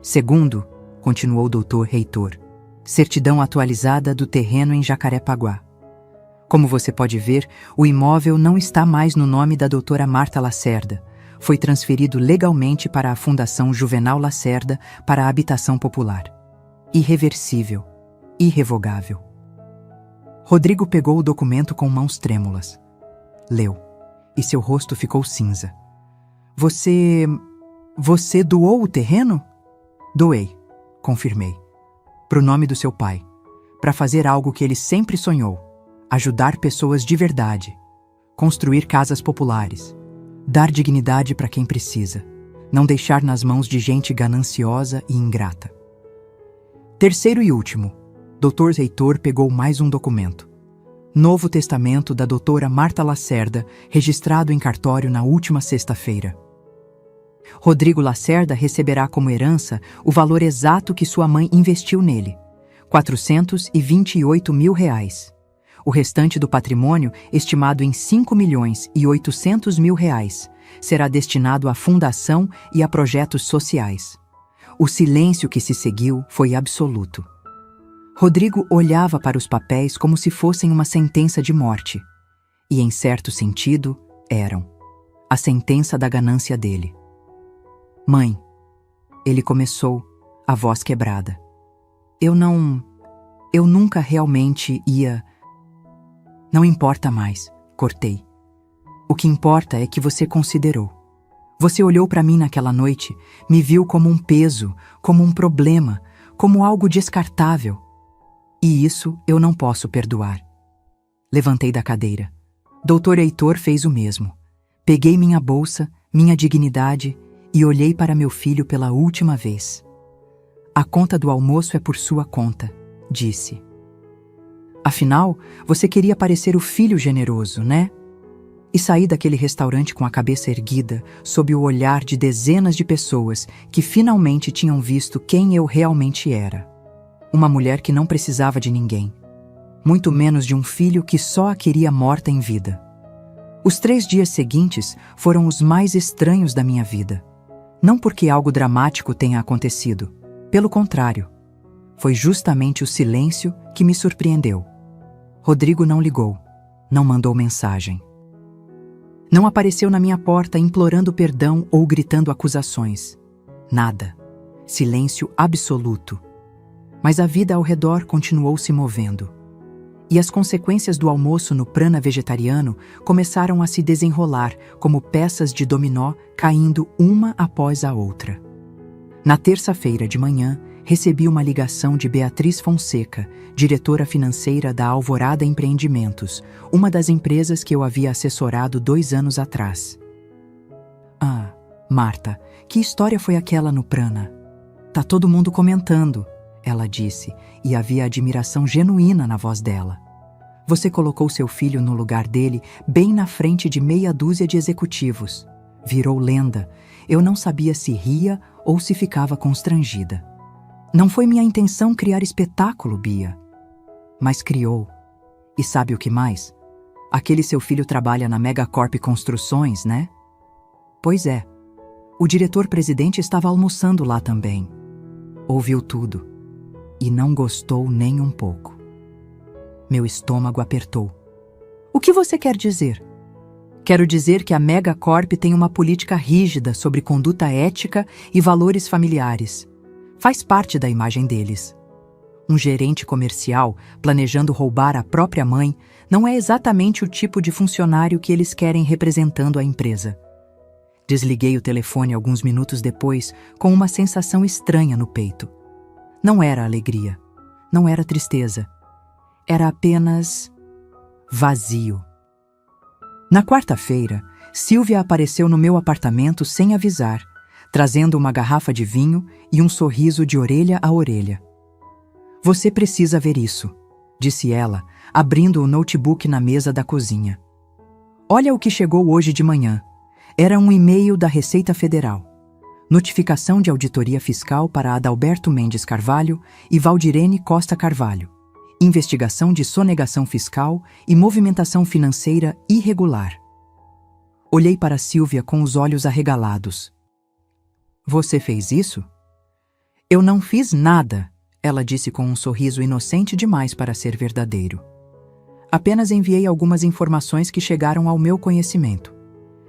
Segundo, continuou o Dr. Heitor, certidão atualizada do terreno em Jacarepaguá. Como você pode ver, o imóvel não está mais no nome da doutora Marta Lacerda. Foi transferido legalmente para a Fundação Juvenal Lacerda para a habitação popular. Irreversível, irrevogável. Rodrigo pegou o documento com mãos trêmulas. Leu, e seu rosto ficou cinza. Você doou o terreno? Doei, confirmei. Pro nome do seu pai. Para fazer algo que ele sempre sonhou. Ajudar pessoas de verdade. Construir casas populares. Dar dignidade para quem precisa. Não deixar nas mãos de gente gananciosa e ingrata. Terceiro e último. Dr. Heitor pegou mais um documento. Novo Testamento da doutora Marta Lacerda, registrado em cartório na última sexta-feira. Rodrigo Lacerda receberá como herança o valor exato que sua mãe investiu nele, 428 mil reais. O restante do patrimônio, estimado em 5 milhões e 800 mil reais, será destinado à fundação e a projetos sociais. O silêncio que se seguiu foi absoluto. Rodrigo olhava para os papéis como se fossem uma sentença de morte. E, em certo sentido, eram. A sentença da ganância dele. Mãe, ele começou, a voz quebrada. Eu nunca realmente ia... Não importa mais, cortei. O que importa é que você considerou. Você olhou para mim naquela noite, me viu como um peso, como um problema, como algo descartável. E isso eu não posso perdoar. Levantei da cadeira. Doutor Heitor fez o mesmo. Peguei minha bolsa, minha dignidade e olhei para meu filho pela última vez. A conta do almoço é por sua conta, disse. Afinal, você queria parecer o filho generoso, né? E saí daquele restaurante com a cabeça erguida, sob o olhar de dezenas de pessoas que finalmente tinham visto quem eu realmente era. Uma mulher que não precisava de ninguém, muito menos de um filho que só a queria morta em vida. Os 3 dias seguintes foram os mais estranhos da minha vida. Não porque algo dramático tenha acontecido. Pelo contrário, foi justamente o silêncio que me surpreendeu. Rodrigo não ligou, não mandou mensagem. Não apareceu na minha porta implorando perdão ou gritando acusações. Nada. Silêncio absoluto. Mas a vida ao redor continuou se movendo. E as consequências do almoço no prana vegetariano começaram a se desenrolar como peças de dominó caindo uma após a outra. Na terça-feira de manhã, recebi uma ligação de Beatriz Fonseca, diretora financeira da Alvorada Empreendimentos, uma das empresas que eu havia assessorado 2 anos atrás. Ah, Marta, que história foi aquela no prana? Tá todo mundo comentando, ela disse, e havia admiração genuína na voz dela. Você colocou seu filho no lugar dele, bem na frente de meia dúzia de executivos. Virou lenda. Eu não sabia se ria ou se ficava constrangida. Não foi minha intenção criar espetáculo, Bia. Mas criou. E sabe o que mais? Aquele seu filho trabalha na Megacorp Construções, né? Pois é. O diretor-presidente estava almoçando lá também. Ouviu tudo. E não gostou nem um pouco. Meu estômago apertou. O que você quer dizer? Quero dizer que a Megacorp tem uma política rígida sobre conduta ética e valores familiares. Faz parte da imagem deles. Um gerente comercial planejando roubar a própria mãe não é exatamente o tipo de funcionário que eles querem representando a empresa. Desliguei o telefone alguns minutos depois com uma sensação estranha no peito. Não era alegria, não era tristeza. Era apenas vazio. Na quarta-feira, Silvia apareceu no meu apartamento sem avisar, trazendo uma garrafa de vinho e um sorriso de orelha a orelha. Você precisa ver isso, disse ela, abrindo o notebook na mesa da cozinha. Olha o que chegou hoje de manhã. Era um e-mail da Receita Federal. Notificação de auditoria fiscal para Adalberto Mendes Carvalho e Valdirene Costa Carvalho. Investigação de sonegação fiscal e movimentação financeira irregular. Olhei para Silvia com os olhos arregalados. Você fez isso? Eu não fiz nada, ela disse com um sorriso inocente demais para ser verdadeiro. Apenas enviei algumas informações que chegaram ao meu conhecimento.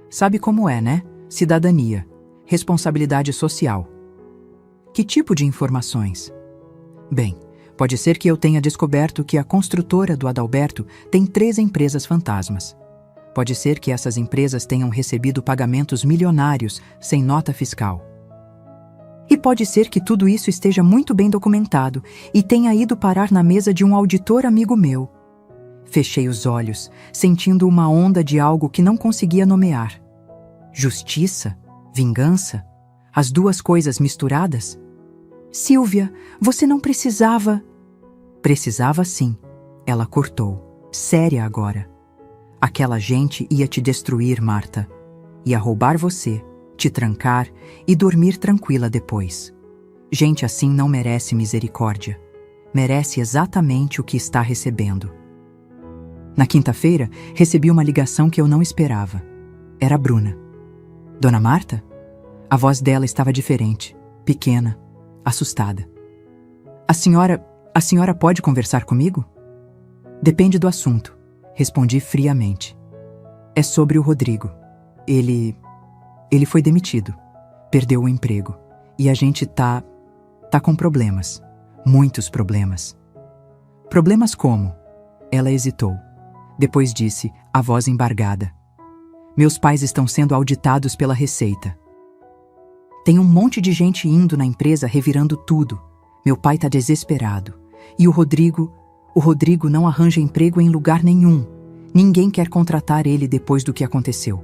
Sabe como é, né? Cidadania, responsabilidade social. Que tipo de informações? Bem, pode ser que eu tenha descoberto que a construtora do Adalberto tem 3 empresas fantasmas. Pode ser que essas empresas tenham recebido pagamentos milionários sem nota fiscal. E pode ser que tudo isso esteja muito bem documentado e tenha ido parar na mesa de um auditor amigo meu. Fechei os olhos, sentindo uma onda de algo que não conseguia nomear. Justiça? Vingança? As duas coisas misturadas? Silvia, você não precisava... Precisava sim. Ela cortou. Séria agora. Aquela gente ia te destruir, Marta. Ia roubar você, te trancar e dormir tranquila depois. Gente assim não merece misericórdia. Merece exatamente o que está recebendo. Na quinta-feira, recebi uma ligação que eu não esperava. Era Bruna. Dona Marta? A voz dela estava diferente, pequena, assustada. A senhora pode conversar comigo? Depende do assunto, respondi friamente. É sobre o Rodrigo. Ele foi demitido, perdeu o emprego e a gente tá com problemas, muitos problemas. Problemas como? Ela hesitou. Depois disse, a voz embargada. Meus pais estão sendo auditados pela Receita. Tem um monte de gente indo na empresa revirando tudo. Meu pai tá desesperado. E o Rodrigo não arranja emprego em lugar nenhum. Ninguém quer contratar ele depois do que aconteceu.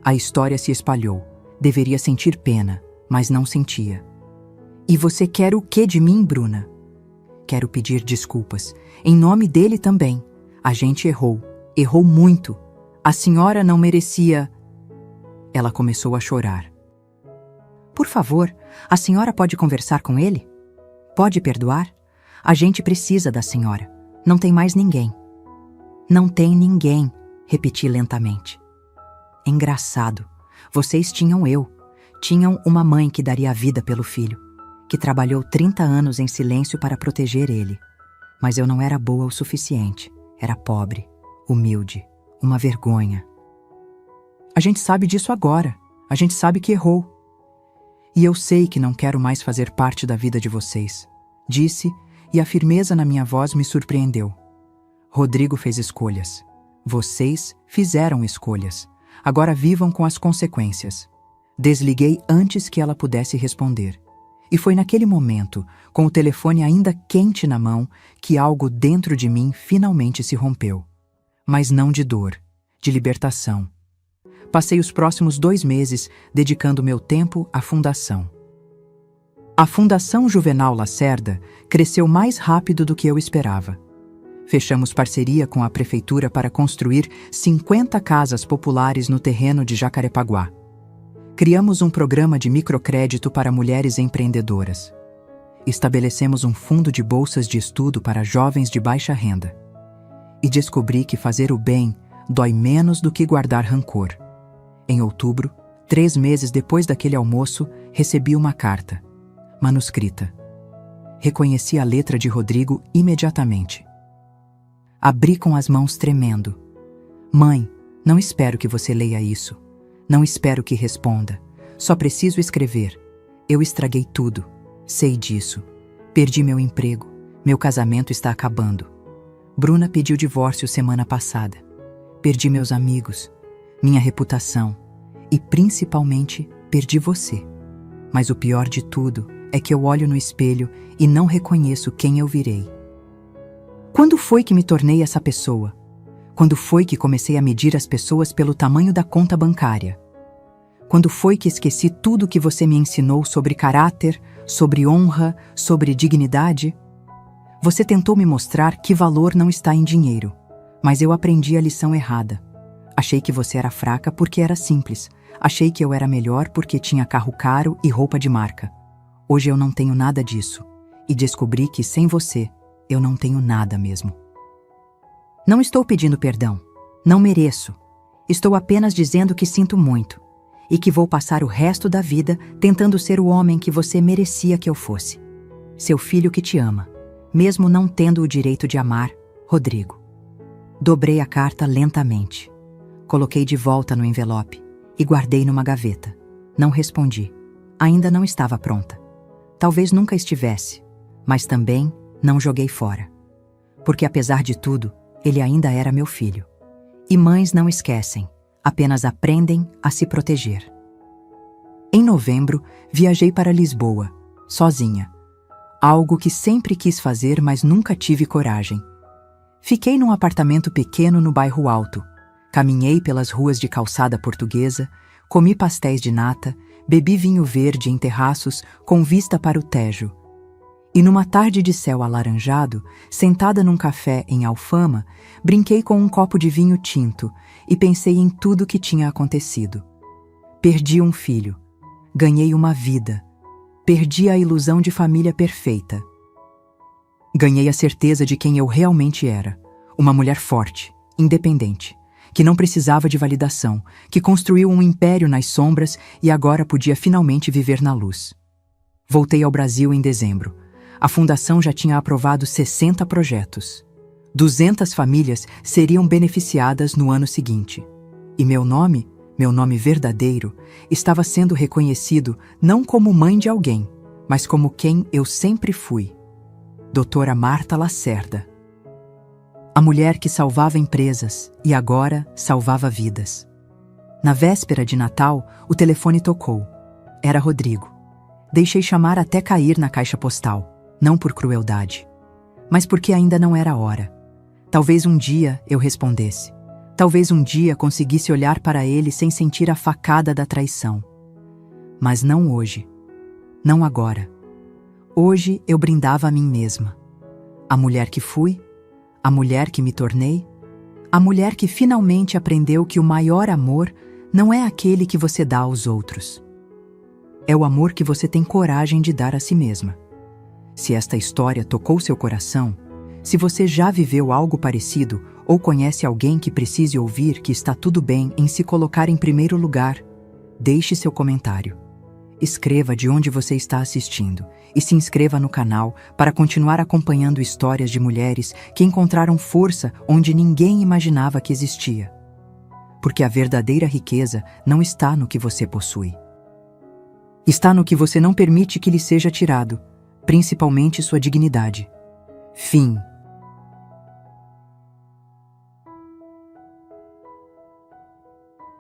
A história se espalhou. Deveria sentir pena, mas não sentia. E você quer o que de mim, Bruna? Quero pedir desculpas. Em nome dele também. A gente errou. Errou muito. A senhora não merecia... Ela começou a chorar. Por favor, a senhora pode conversar com ele? Pode perdoar? A gente precisa da senhora. Não tem mais ninguém. Não tem ninguém, repeti lentamente. Engraçado. Vocês tinham eu. Tinham uma mãe que daria a vida pelo filho, que trabalhou 30 anos em silêncio para proteger ele. Mas eu não era boa o suficiente. Era pobre, humilde, uma vergonha. A gente sabe disso agora. A gente sabe que errou. E eu sei que não quero mais fazer parte da vida de vocês, disse, e a firmeza na minha voz me surpreendeu. Rodrigo fez escolhas. Vocês fizeram escolhas. Agora vivam com as consequências. Desliguei antes que ela pudesse responder. E foi naquele momento, com o telefone ainda quente na mão, que algo dentro de mim finalmente se rompeu. Mas não de dor, de libertação. Passei os próximos 2 meses dedicando meu tempo à fundação. A Fundação Juvenal Lacerda cresceu mais rápido do que eu esperava. Fechamos parceria com a prefeitura para construir 50 casas populares no terreno de Jacarepaguá. Criamos um programa de microcrédito para mulheres empreendedoras. Estabelecemos um fundo de bolsas de estudo para jovens de baixa renda. E descobri que fazer o bem dói menos do que guardar rancor. Em outubro, 3 meses depois daquele almoço, recebi uma carta, manuscrita. Reconheci a letra de Rodrigo imediatamente. Abri com as mãos tremendo. Mãe, não espero que você leia isso. Não espero que responda. Só preciso escrever. Eu estraguei tudo. Sei disso. Perdi meu emprego. Meu casamento está acabando. Bruna pediu divórcio semana passada. Perdi meus amigos, minha reputação e, principalmente, perdi você. Mas o pior de tudo é que eu olho no espelho e não reconheço quem eu virei. Quando foi que me tornei essa pessoa? Quando foi que comecei a medir as pessoas pelo tamanho da conta bancária? Quando foi que esqueci tudo que você me ensinou sobre caráter, sobre honra, sobre dignidade? Você tentou me mostrar que valor não está em dinheiro, mas eu aprendi a lição errada. Achei que você era fraca porque era simples. Achei que eu era melhor porque tinha carro caro e roupa de marca. Hoje eu não tenho nada disso. E descobri que sem você, eu não tenho nada mesmo. Não estou pedindo perdão. Não mereço. Estou apenas dizendo que sinto muito. E que vou passar o resto da vida tentando ser o homem que você merecia que eu fosse. Seu filho que te ama, mesmo não tendo o direito de amar, Rodrigo. Dobrei a carta lentamente. Coloquei de volta no envelope e guardei numa gaveta. Não respondi. Ainda não estava pronta. Talvez nunca estivesse, mas também não joguei fora. Porque apesar de tudo, ele ainda era meu filho. E mães não esquecem, apenas aprendem a se proteger. Em novembro, viajei para Lisboa, sozinha. Algo que sempre quis fazer, mas nunca tive coragem. Fiquei num apartamento pequeno no bairro Alto. Caminhei pelas ruas de calçada portuguesa, comi pastéis de nata, bebi vinho verde em terraços com vista para o Tejo. E numa tarde de céu alaranjado, sentada num café em Alfama, brinquei com um copo de vinho tinto e pensei em tudo que tinha acontecido. Perdi um filho. Ganhei uma vida. Perdi a ilusão de família perfeita. Ganhei a certeza de quem eu realmente era. Uma mulher forte, independente, que não precisava de validação, que construiu um império nas sombras e agora podia finalmente viver na luz. Voltei ao Brasil em dezembro. A fundação já tinha aprovado 60 projetos. 200 famílias seriam beneficiadas no ano seguinte. E meu nome verdadeiro, estava sendo reconhecido não como mãe de alguém, mas como quem eu sempre fui. Doutora Marta Lacerda. A mulher que salvava empresas e agora salvava vidas. Na véspera de Natal, o telefone tocou. Era Rodrigo. Deixei chamar até cair na caixa postal, não por crueldade, mas porque ainda não era a hora. Talvez um dia eu respondesse. Talvez um dia conseguisse olhar para ele sem sentir a facada da traição. Mas não hoje. Não agora. Hoje eu brindava a mim mesma. A mulher que fui, a mulher que me tornei, a mulher que finalmente aprendeu que o maior amor não é aquele que você dá aos outros. É o amor que você tem coragem de dar a si mesma. Se esta história tocou seu coração, se você já viveu algo parecido ou conhece alguém que precise ouvir que está tudo bem em se colocar em primeiro lugar, deixe seu comentário. Escreva de onde você está assistindo e se inscreva no canal para continuar acompanhando histórias de mulheres que encontraram força onde ninguém imaginava que existia. Porque a verdadeira riqueza não está no que você possui. Está no que você não permite que lhe seja tirado, principalmente sua dignidade. Fim.